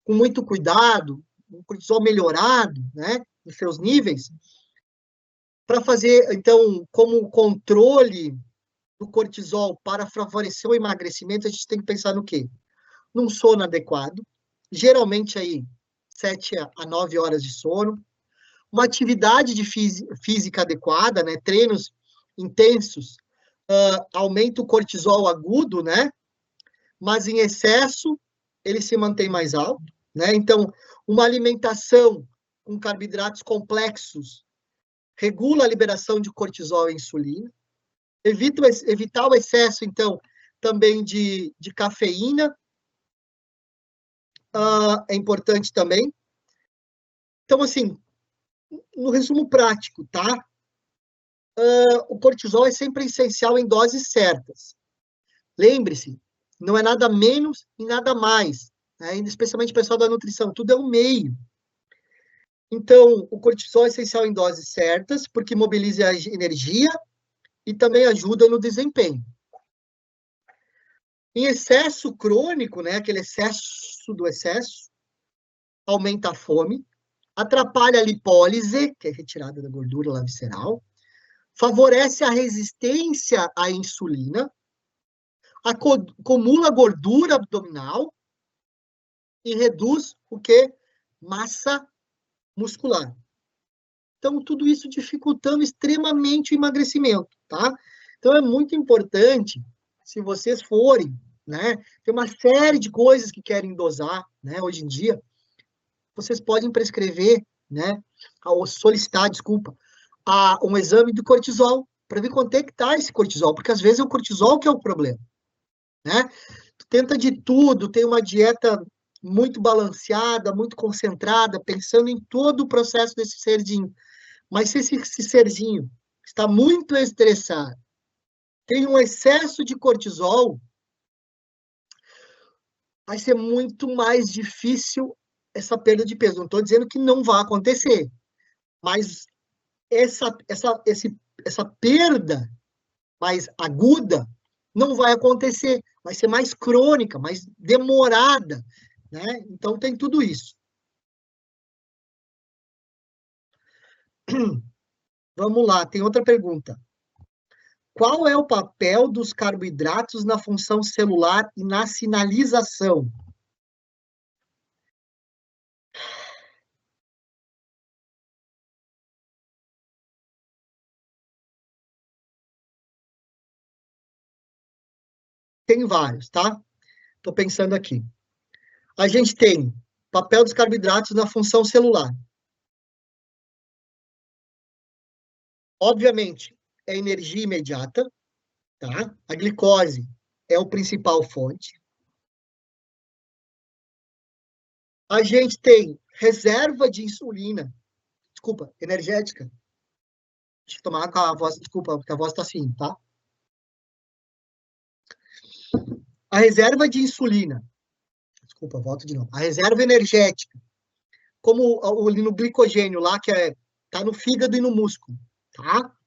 com muito cuidado, um cortisol melhorado, né, nos seus níveis, para fazer, então, como controle do cortisol para favorecer o emagrecimento, a gente tem que pensar no quê? Num sono adequado, geralmente aí 7 a 9 horas de sono, uma atividade de física adequada, né, treinos intensos, aumenta o cortisol agudo, né, mas em excesso ele se mantém mais alto, né, então uma alimentação com carboidratos complexos regula a liberação de cortisol e insulina, evitar o excesso, então, também de cafeína, é importante também. Então, assim, no resumo prático, tá? O cortisol é sempre essencial em doses certas. Lembre-se, não é nada menos e nada mais, né? Especialmente o pessoal da nutrição, tudo é um meio. Então, o cortisol é essencial em doses certas, porque mobiliza a energia e também ajuda no desempenho. Em excesso crônico, né, aquele excesso do excesso, aumenta a fome, atrapalha a lipólise, que é retirada da gordura lá visceral, favorece a resistência à insulina, acumula gordura abdominal e reduz o que? Massa muscular. Então, tudo isso dificultando extremamente o emagrecimento, tá? Então, é muito importante, se vocês forem, né, tem uma série de coisas que querem dosar, né, hoje em dia, vocês podem prescrever, né, ou solicitar, desculpa, um exame do cortisol, para ver quanto é que está esse cortisol, porque às vezes é o cortisol que é o problema, né? Tu tenta de tudo, tem uma dieta muito balanceada, muito concentrada, pensando em todo o processo desse serzinho. Mas se esse serzinho está muito estressado, tem um excesso de cortisol, vai ser muito mais difícil essa perda de peso. Não estou dizendo que não vai acontecer, mas essa perda mais aguda não vai acontecer, vai ser mais crônica, mais demorada, né? Então tem tudo isso. Vamos lá, tem outra pergunta. Qual é o papel dos carboidratos na função celular e na sinalização? Tem vários, tá? Estou pensando aqui. A gente tem papel dos carboidratos na função celular. Obviamente, é energia imediata, tá? A glicose é o principal fonte. A gente tem reserva de insulina, desculpa, energética. Deixa eu tomar com a voz, desculpa, porque a voz está assim, tá? A reserva de insulina, desculpa, volto de novo. A reserva energética, como no glicogênio lá, que tá no fígado e no músculo, tá?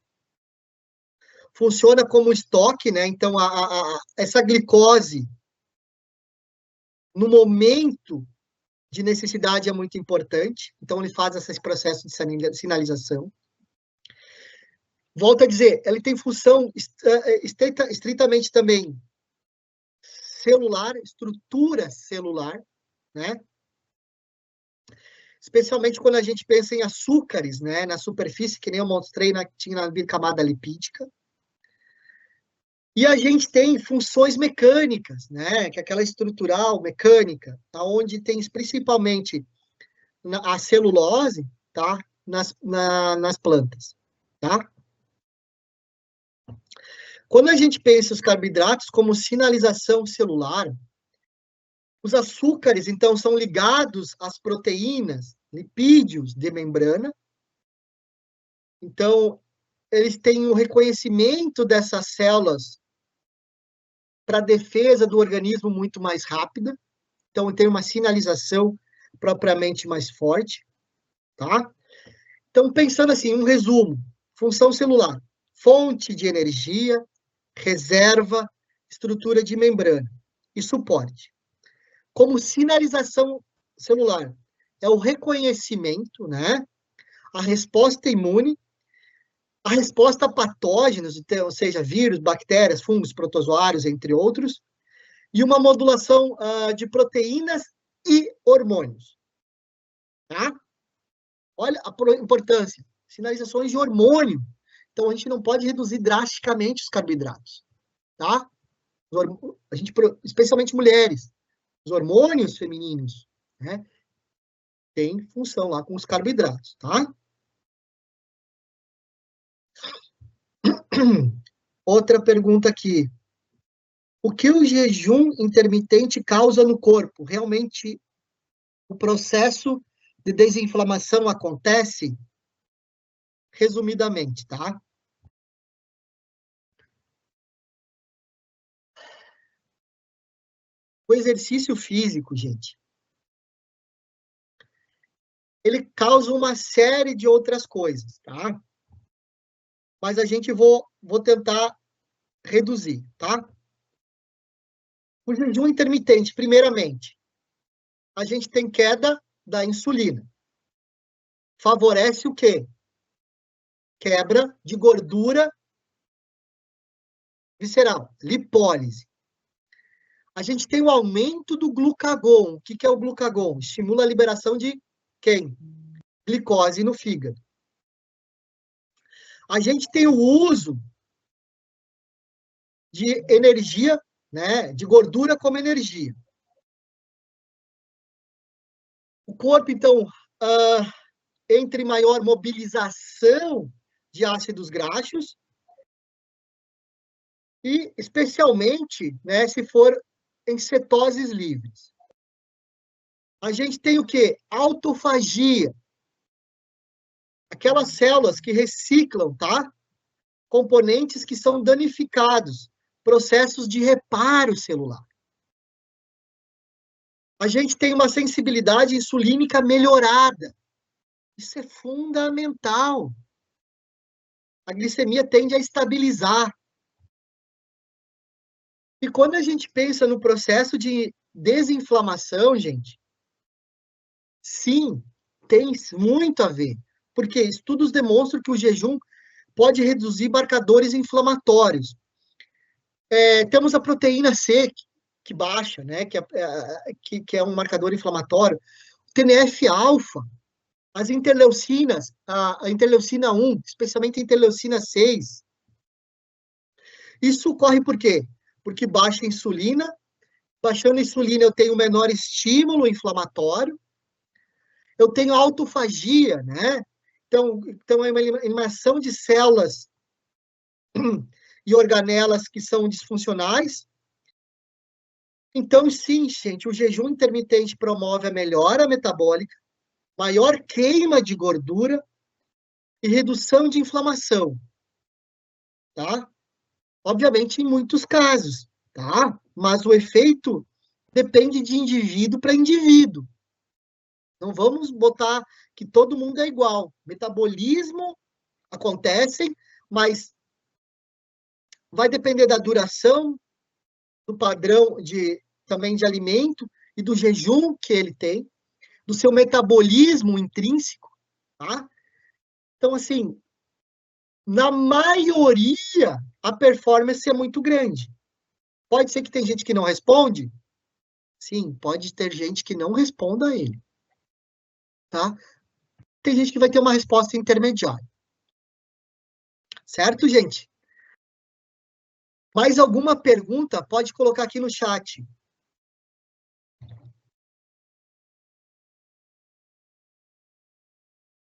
Funciona como estoque, né? Então, essa glicose, no momento de necessidade, é muito importante. Então, ele faz esse processo de sinalização. Volto a dizer, ele tem função estritamente também celular, estrutura celular, né? Especialmente quando a gente pensa em açúcares, né? Na superfície, que nem eu mostrei, tinha na camada lipídica. E a gente tem funções mecânicas, né? Que é aquela estrutural mecânica, onde tem principalmente a celulose, tá? Nas plantas, tá? Quando a gente pensa os carboidratos como sinalização celular, os açúcares, então, são ligados às proteínas, lipídios de membrana. Então, eles têm um reconhecimento dessas células para a defesa do organismo muito mais rápida. Então, tem uma sinalização propriamente mais forte, tá? Então, pensando assim, um resumo: função celular, fonte de energia, reserva, estrutura de membrana e suporte. Como sinalização celular, é o reconhecimento, né? A resposta imune, a resposta a patógenos, então, ou seja, vírus, bactérias, fungos, protozoários, entre outros, e uma modulação de proteínas e hormônios. Tá? Olha a importância. Sinalizações de hormônio. Então, a gente não pode reduzir drasticamente os carboidratos. Tá? A gente, especialmente mulheres, os hormônios femininos, né, tem função lá com os carboidratos, tá? Outra pergunta aqui. O que o jejum intermitente causa no corpo? Realmente, o processo de desinflamação acontece? Resumidamente, tá? O exercício físico, gente, ele causa uma série de outras coisas, tá? Mas a gente vou tentar reduzir, tá? O jejum intermitente, primeiramente, a gente tem queda da insulina. Favorece o quê? Quebra de gordura visceral, lipólise. A gente tem o aumento do glucagon. O que é o glucagon? Estimula a liberação de quem? Glicose no fígado. A gente tem o uso de energia, né, de gordura como energia. O corpo, então, entre maior mobilização de ácidos graxos e, especialmente, né, se for em cetoses livres. A gente tem o quê? Autofagia. Aquelas células que reciclam, tá? Componentes que são danificados, processos de reparo celular. A gente tem uma sensibilidade insulínica melhorada. Isso é fundamental. A glicemia tende a estabilizar. E quando a gente pensa no processo de desinflamação, gente, sim, tem muito a ver. Porque estudos demonstram que o jejum pode reduzir marcadores inflamatórios. Temos a proteína C, que baixa, né, que é um marcador inflamatório. TNF-alfa, as interleucinas, a interleucina 1, especialmente a interleucina 6. Isso ocorre por quê? Porque baixa a insulina. Baixando a insulina, eu tenho menor estímulo inflamatório. Eu tenho autofagia, né? Então é uma eliminação de células e organelas que são disfuncionais. Então, sim, gente, o jejum intermitente promove a melhora metabólica, maior queima de gordura e redução de inflamação, tá? Obviamente, em muitos casos, tá? Mas o efeito depende de indivíduo para indivíduo. Não vamos botar que todo mundo é igual. Metabolismo acontece, mas vai depender da duração, do padrão também de alimento e do jejum que ele tem, do seu metabolismo intrínseco, tá? Então, assim, na maioria, a performance é muito grande. Pode ser que tem gente que não responde? Sim, pode ter gente que não responda a ele, tá? Tem gente que vai ter uma resposta intermediária. Certo, gente? Mais alguma pergunta? Pode colocar aqui no chat.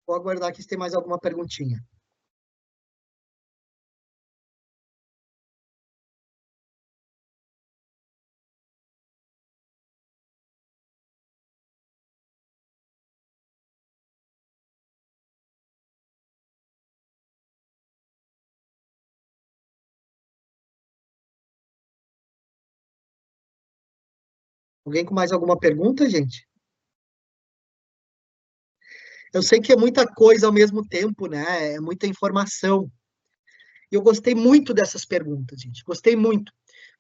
Vou aguardar aqui se tem mais alguma perguntinha. Alguém com mais alguma pergunta, gente? Eu sei que é muita coisa ao mesmo tempo, né? É muita informação. E eu gostei muito dessas perguntas, gente. Gostei muito.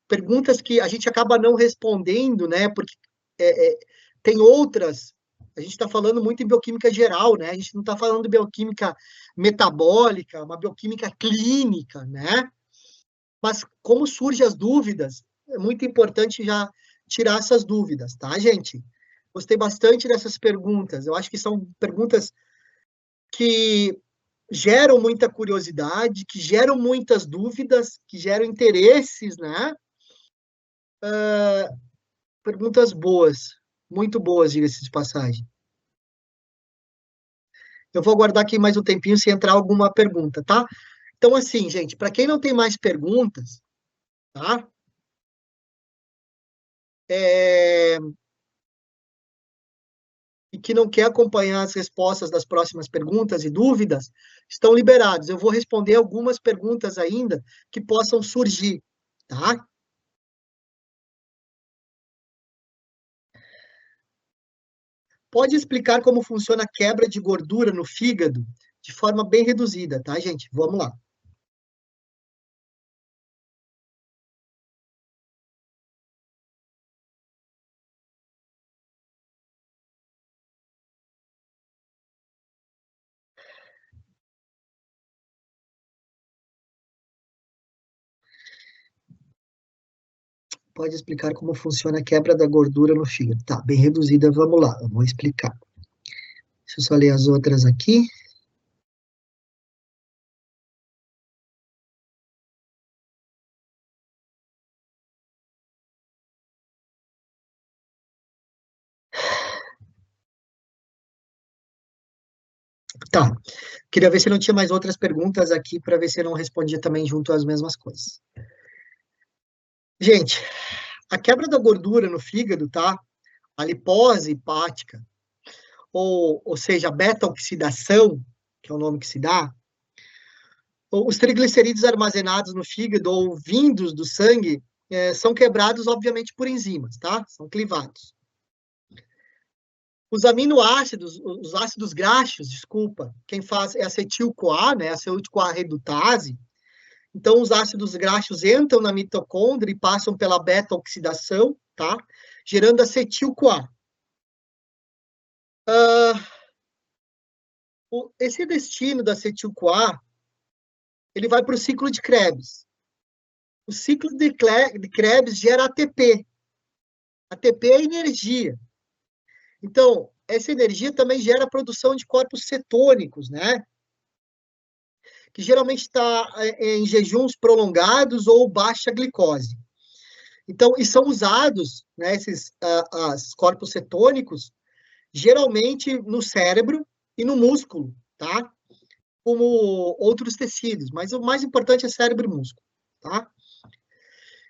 Perguntas que a gente acaba não respondendo, né? Porque é, é, tem outras. A gente está falando muito em bioquímica geral, né? A gente não está falando de bioquímica metabólica, uma bioquímica clínica, né? Mas como surgem as dúvidas, é muito importante já tirar essas dúvidas, tá, gente? Gostei bastante dessas perguntas. Eu acho que são perguntas que geram muita curiosidade, que geram muitas dúvidas, que geram interesses, né? Perguntas boas, muito boas, diga-se de passagem. Eu vou aguardar aqui mais um tempinho se entrar alguma pergunta, tá? Então, assim, gente, para quem não tem mais perguntas, tá? É, e que não quer acompanhar as respostas das próximas perguntas e dúvidas, estão liberados. Eu vou responder algumas perguntas ainda que possam surgir, tá? Pode explicar como funciona a quebra de gordura no fígado de forma bem reduzida, tá, gente? Vamos lá. Pode explicar como funciona a quebra da gordura no fígado. Tá, bem reduzida, vamos lá, eu vou explicar. Deixa eu só ler as outras aqui. Tá, queria ver se não tinha mais outras perguntas aqui, para ver se eu não respondia também junto às mesmas coisas. Gente, a quebra da gordura no fígado, tá? A lipose hepática, ou seja, a beta-oxidação, que é o nome que se dá, os triglicerídeos armazenados no fígado ou vindos do sangue são quebrados, obviamente, por enzimas, tá? São clivados. Os aminoácidos, os ácidos graxos, desculpa, quem faz é acetil-CoA, né? Acetil-CoA redutase. Então, os ácidos graxos entram na mitocôndria e passam pela beta-oxidação, tá? Gerando acetil-CoA. esse destino da acetil-CoA, ele vai para o ciclo de Krebs. O ciclo de Krebs gera ATP. ATP é energia. Então, essa energia também gera a produção de corpos cetônicos, né? Que geralmente está em jejuns prolongados ou baixa glicose. Então, e são usados, né, esses corpos cetônicos, geralmente no cérebro e no músculo, tá? Como outros tecidos, mas o mais importante é cérebro e músculo, tá?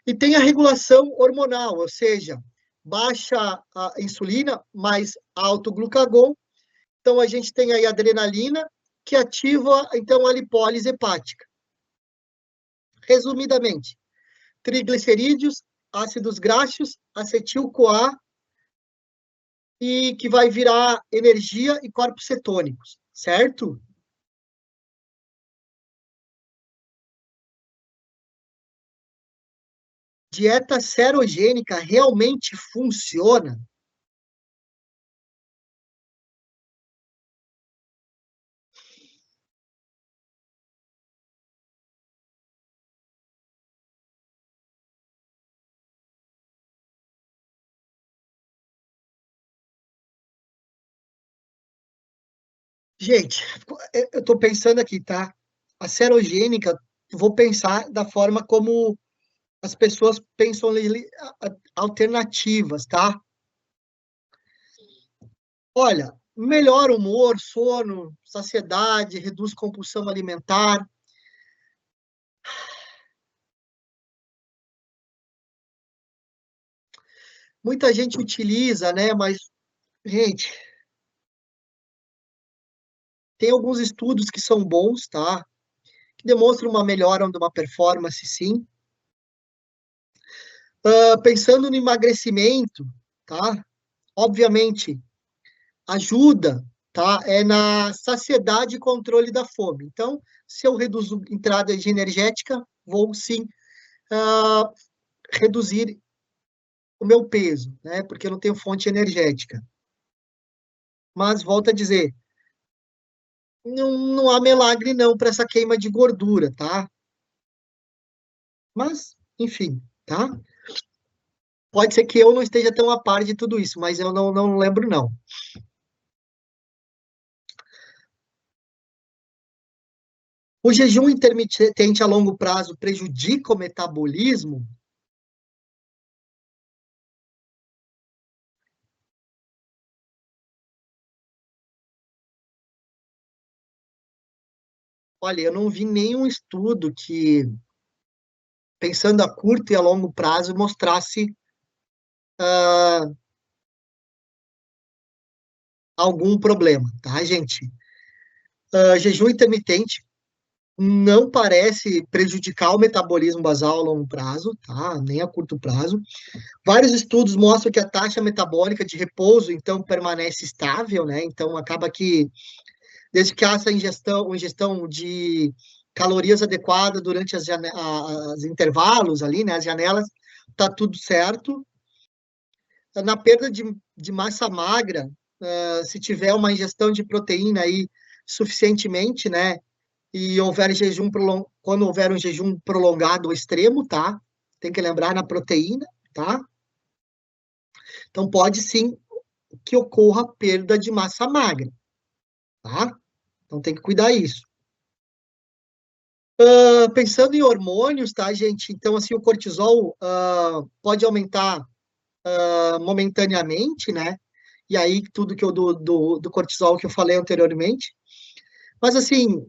E tem a regulação hormonal, ou seja, baixa a insulina, mais alto glucagon. Então, a gente tem aí a adrenalina, que ativa, então, a lipólise hepática. Resumidamente, triglicerídeos, ácidos graxos, acetil-CoA, e que vai virar energia e corpos cetônicos, certo? Dieta cerogênica realmente funciona? Gente, eu estou pensando aqui, tá? A cerogênica, vou pensar da forma como as pessoas pensam alternativas, tá? Olha, melhora o humor, sono, saciedade, reduz compulsão alimentar. Muita gente utiliza, né? Mas, gente, tem alguns estudos que são bons, tá? Que demonstram uma melhora de uma performance, sim. Pensando no emagrecimento, tá? Obviamente, ajuda, tá? É na saciedade e controle da fome. Então, se eu reduzo entrada de energética, vou sim uh, reduzir o meu peso, né? Porque eu não tenho fonte energética. Mas, volto a dizer, não há milagre não para essa queima de gordura, tá? Mas, enfim, tá? Pode ser que eu não esteja tão a par de tudo isso, mas eu não lembro, não. O jejum intermitente a longo prazo prejudica o metabolismo? Olha, eu não vi nenhum estudo que, pensando a curto e a longo prazo, mostrasse algum problema, tá, gente? Jejum intermitente não parece prejudicar o metabolismo basal a longo prazo, tá? Nem a curto prazo. Vários estudos mostram que a taxa metabólica de repouso, então, permanece estável, né? Então, acaba que, desde que haja ingestão de calorias adequadas durante as intervalos ali, né? As janelas, tá tudo certo. Na perda de massa magra, se tiver uma ingestão de proteína aí suficientemente, né? E houver quando houver um jejum prolongado ou extremo, tá? Tem que lembrar na proteína, tá? Então pode sim que ocorra perda de massa magra, tá? Então tem que cuidar isso. Pensando em hormônios, tá, gente? Então, assim, o cortisol pode aumentar momentaneamente, né? E aí, tudo que eu do cortisol que eu falei anteriormente. Mas, assim,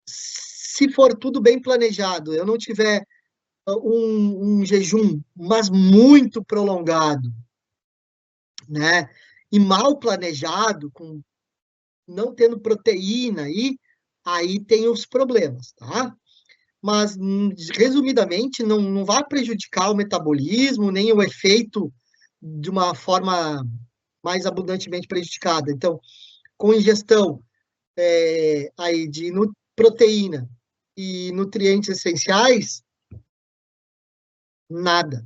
se for tudo bem planejado, eu não tiver um jejum, mas muito prolongado, né? E mal planejado, com não tendo proteína aí tem os problemas, tá? Mas, resumidamente, não vai prejudicar o metabolismo, nem o efeito de uma forma mais abundantemente prejudicada. Então, com ingestão aí de proteína e nutrientes essenciais, nada.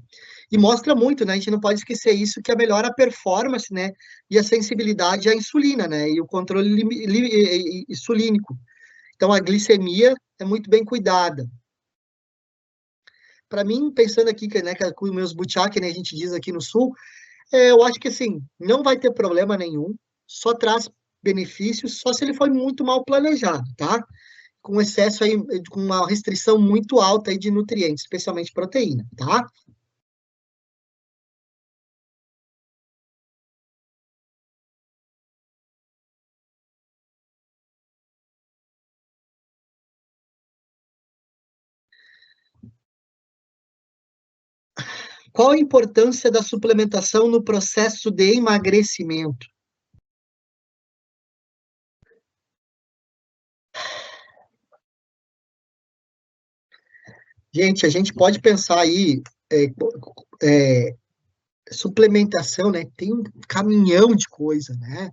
E mostra muito, né? A gente não pode esquecer isso, que melhora a performance, né? E a sensibilidade à insulina, né? E o controle insulínico. Então, a glicemia é muito bem cuidada. Para mim, pensando aqui, né, com os meus butiá, que né, a gente diz aqui no Sul, eu acho que, assim, não vai ter problema nenhum, só traz benefícios, só se ele for muito mal planejado, tá? Com excesso aí, com uma restrição muito alta aí de nutrientes, especialmente proteína, tá? Qual a importância da suplementação no processo de emagrecimento? Gente, a gente pode pensar aí, é, é, suplementação, né? Tem um caminhão de coisa, né?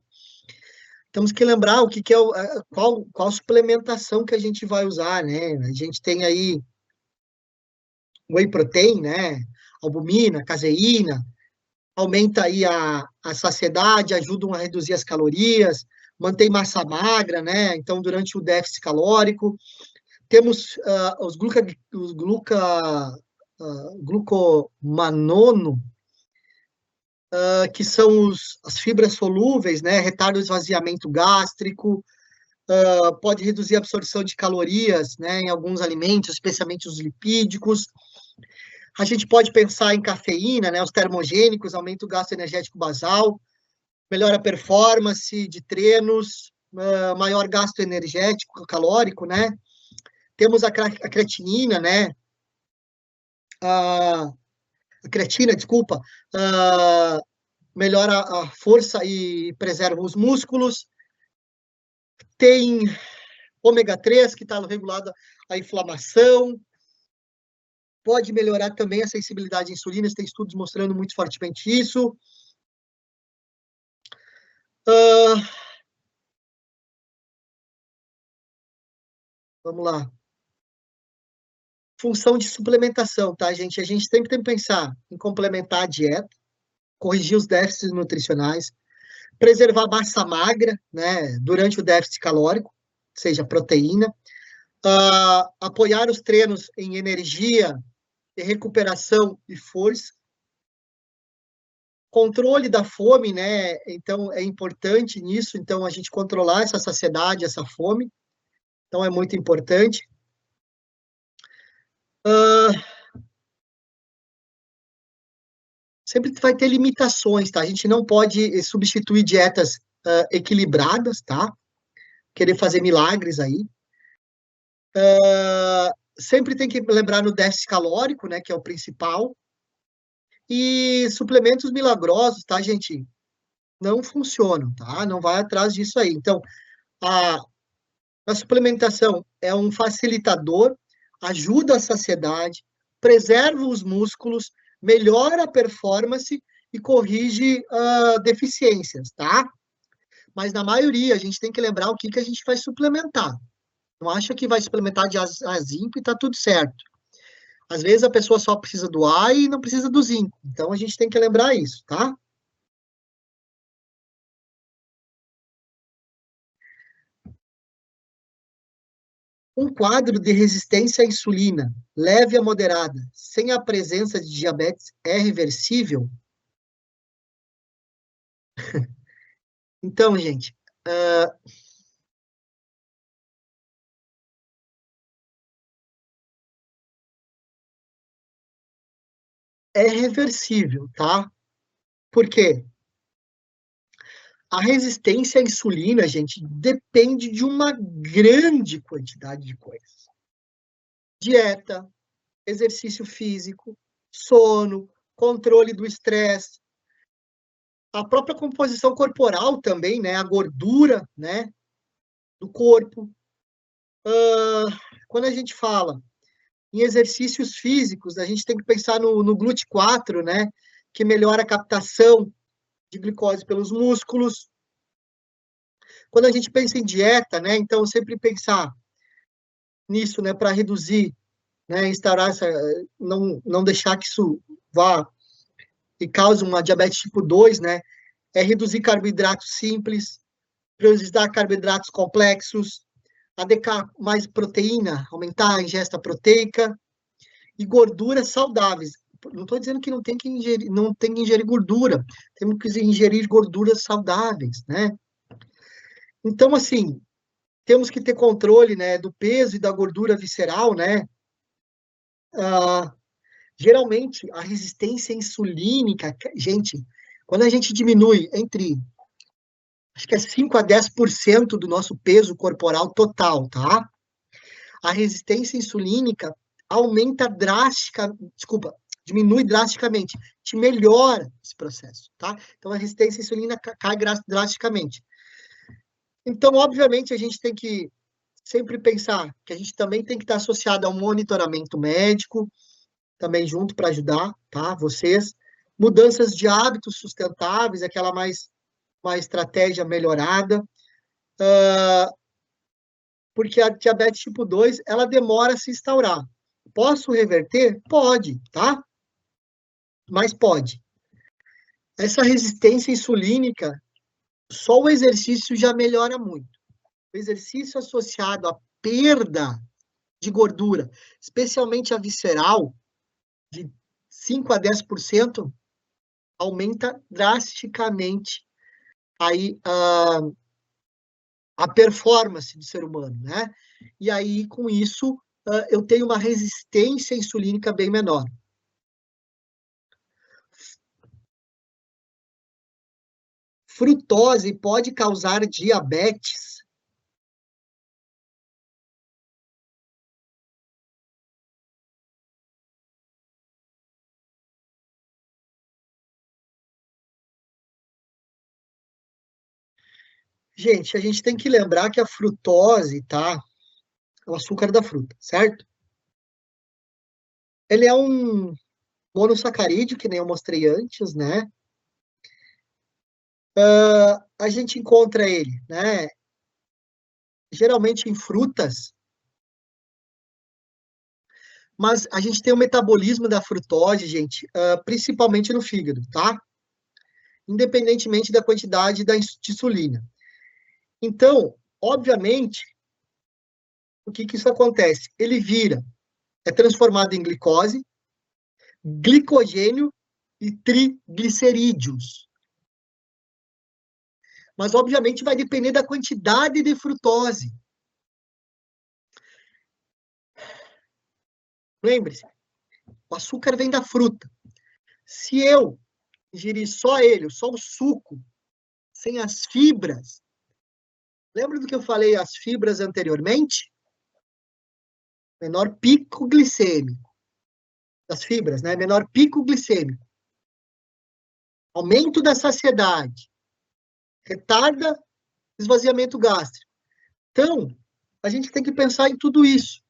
Temos que lembrar o que, que é qual suplementação que a gente vai usar, né? A gente tem aí whey protein, né? Albumina, caseína, aumenta aí a saciedade, ajudam a reduzir as calorias, mantém massa magra, né? Então, durante o déficit calórico, temos glucomanono, que são as fibras solúveis, né? Retarda o esvaziamento gástrico, pode reduzir a absorção de calorias, né? Em alguns alimentos, especialmente os lipídicos. A gente pode pensar em cafeína, né? Os termogênicos, aumenta o gasto energético basal, melhora a performance de treinos, maior gasto energético, calórico, né? Temos a creatinina, né? A, a creatina, desculpa, melhora a força e preserva os músculos. Tem ômega 3, que está regulada a inflamação. Pode melhorar também a sensibilidade à insulina, tem estudos mostrando muito fortemente isso. Vamos lá. Função de suplementação, tá, gente? A gente sempre tem que pensar em complementar a dieta, corrigir os déficits nutricionais, preservar massa magra, né, durante o déficit calórico, seja proteína, apoiar os treinos em energia, e recuperação e força, controle da fome, né? Então é importante nisso, então a gente controlar essa saciedade, essa fome, então é muito importante. Sempre vai ter limitações, tá? A gente não pode substituir dietas equilibradas, tá? Querer fazer milagres aí. Sempre tem que lembrar no déficit calórico, né? Que é o principal. E suplementos milagrosos, tá, gente? Não funcionam, tá? Não vai atrás disso aí. Então, a, a suplementação é um facilitador, ajuda a saciedade, preserva os músculos, melhora a performance e corrige deficiências, tá? Mas na maioria, a gente tem que lembrar o que, que a gente vai suplementar. Não acha que vai suplementar de zinco e tá tudo certo. Às vezes a pessoa só precisa do A e não precisa do zinco. Então a gente tem que lembrar isso, tá? Um quadro de resistência à insulina, leve a moderada, sem a presença de diabetes, é reversível? Então, gente, é reversível, tá? Por quê? A resistência à insulina, gente, depende de uma grande quantidade de coisas. Dieta, exercício físico, sono, controle do estresse, a própria composição corporal também, né? A gordura, né? Do corpo. Quando a gente fala em exercícios físicos, a gente tem que pensar no GLUT4, né? Que melhora a captação de glicose pelos músculos. Quando a gente pensa em dieta, né? Então, sempre pensar nisso, né? Para reduzir, né? Instaurar essa, não deixar que isso vá e causam uma diabetes tipo 2, né? É reduzir carboidratos simples, priorizar carboidratos complexos, adequar mais proteína, aumentar a ingesta proteica e gorduras saudáveis. Não estou dizendo que não tem que ingerir gordura, temos que ingerir gorduras saudáveis, né? Então, assim, temos que ter controle, né, do peso e da gordura visceral, né? Ah, geralmente, a resistência insulínica, gente, quando a gente diminui acho que é 5 a 10% do nosso peso corporal total, tá? A resistência insulínica aumenta desculpa, diminui drasticamente, te melhora esse processo, tá? Então, a resistência insulina cai drasticamente. Então, obviamente, a gente tem que sempre pensar que a gente também tem que estar associado a um monitoramento médico, também junto para ajudar, tá? Vocês. Mudanças de hábitos sustentáveis, aquela uma estratégia melhorada, porque a diabetes tipo 2, ela demora a se instaurar. Posso reverter? Pode, tá? Mas pode. Essa resistência insulínica, só o exercício já melhora muito. O exercício associado à perda de gordura, especialmente a visceral, de 5 a 10%, aumenta drasticamente aí a performance do ser humano, né? E aí, com isso, eu tenho uma resistência insulínica bem menor. Frutose pode causar diabetes? Gente, a gente tem que lembrar que a frutose, tá? É o açúcar da fruta, certo? Ele é um monossacarídeo, que nem eu mostrei antes, né? A gente encontra ele, né? Geralmente em frutas, mas a gente tem o metabolismo da frutose, gente, principalmente no fígado, tá? Independentemente da quantidade da insulina. Então, obviamente, o que isso acontece? Ele é transformado em glicose, glicogênio e triglicerídeos. Mas, obviamente, vai depender da quantidade de frutose. Lembre-se, o açúcar vem da fruta. Se eu ingerir só ele, só o suco, sem as fibras, lembra do que eu falei, as fibras anteriormente? Menor pico glicêmico das fibras, né? Menor pico glicêmico. Aumento da saciedade. Retarda esvaziamento gástrico. Então, a gente tem que pensar em tudo isso.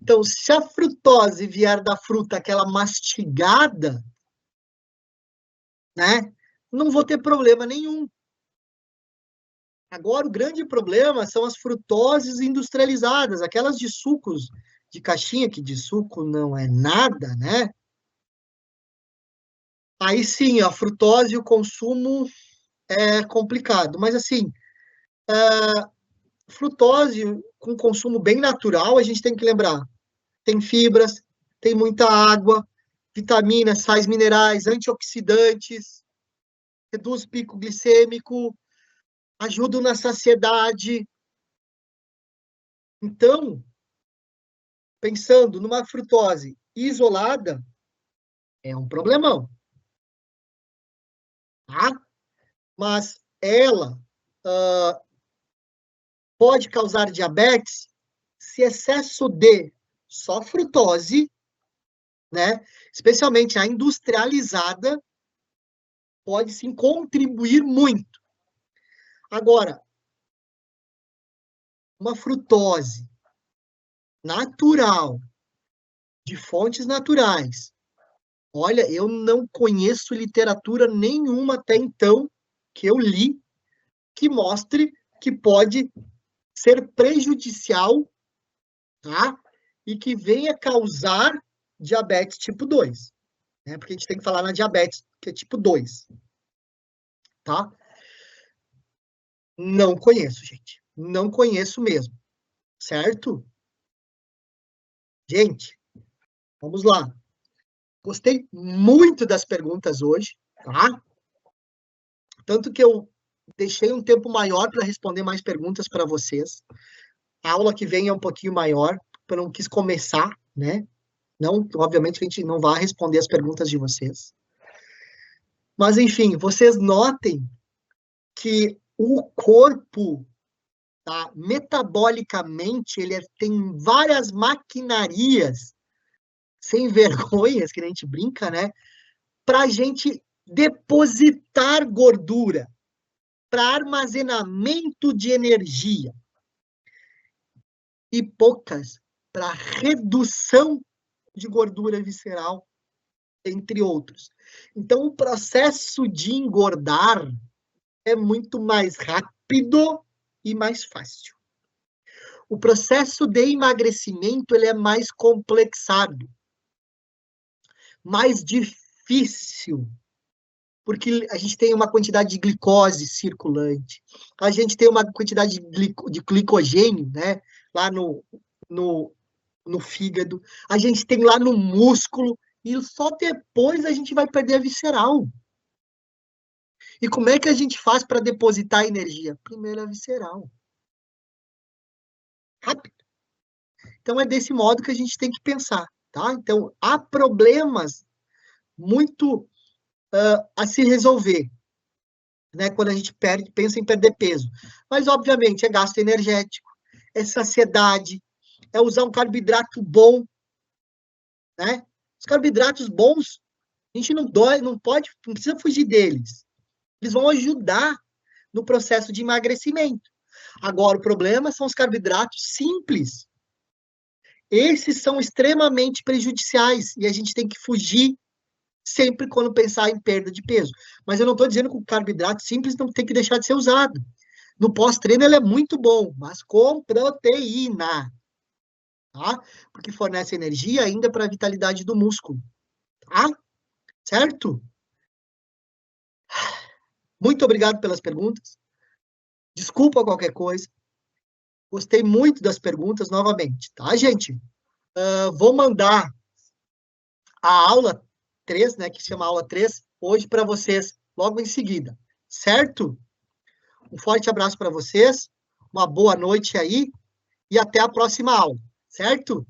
Então, se a frutose vier da fruta, aquela mastigada, né? Não vou ter problema nenhum. Agora, o grande problema são as frutoses industrializadas, aquelas de sucos de caixinha, que de suco não é nada, né? Aí sim, a frutose e o consumo é complicado. Mas, assim, frutose com consumo bem natural, a gente tem que lembrar. Tem fibras, tem muita água, vitaminas, sais minerais, antioxidantes, reduz o pico glicêmico, ajuda na saciedade. Então, pensando numa frutose isolada, é um problemão, tá? Mas ela pode causar diabetes se excesso de só frutose, né? Especialmente a industrializada, pode sim contribuir muito. Agora, uma frutose natural, de fontes naturais. Olha, eu não conheço literatura nenhuma até então que eu li que mostre que pode ser prejudicial, tá? E que venha causar diabetes tipo 2. né? Porque a gente tem que falar na diabetes, que é tipo 2, tá? Não conheço, gente. Não conheço mesmo, certo? Gente, vamos lá. Gostei muito das perguntas hoje, tá? Tanto que eu deixei um tempo maior para responder mais perguntas para vocês. A aula que vem é um pouquinho maior, porque eu não quis começar, né? Não, obviamente a gente não vai responder as perguntas de vocês. Mas, enfim, vocês notem que o corpo, tá, metabolicamente, tem várias maquinarias sem vergonhas, que a gente brinca, né? Para a gente depositar gordura, para armazenamento de energia, e poucas para redução de gordura visceral, entre outros. Então, o processo de engordar é muito mais rápido e mais fácil. O processo de emagrecimento ele é mais complexado, mais difícil, porque a gente tem uma quantidade de glicose circulante, a gente tem uma quantidade de glicogênio, né, lá no, no fígado, a gente tem lá no músculo, e só depois a gente vai perder a visceral. E como é que a gente faz para depositar energia? Primeiro a visceral. Rápido. Então é desse modo que a gente tem que pensar, tá? Então há problemas muito a se resolver, né? Quando a gente pensa em perder peso. Mas obviamente é gasto energético, é saciedade, é usar um carboidrato bom, né? Os carboidratos bons, a gente não dói, não pode, não precisa fugir deles. Eles vão ajudar no processo de emagrecimento. Agora, o problema são os carboidratos simples. Esses são extremamente prejudiciais e a gente tem que fugir sempre quando pensar em perda de peso. Mas eu não estou dizendo que o carboidrato simples não tem que deixar de ser usado. No pós-treino ele é muito bom, mas com proteína, tá? Porque fornece energia ainda para a vitalidade do músculo, tá? Certo? Muito obrigado pelas perguntas. Desculpa qualquer coisa. Gostei muito das perguntas novamente, tá, gente? Vou mandar a aula 3, né, que se chama aula 3, hoje para vocês, logo em seguida, certo? Um forte abraço para vocês, uma boa noite aí e até a próxima aula, certo?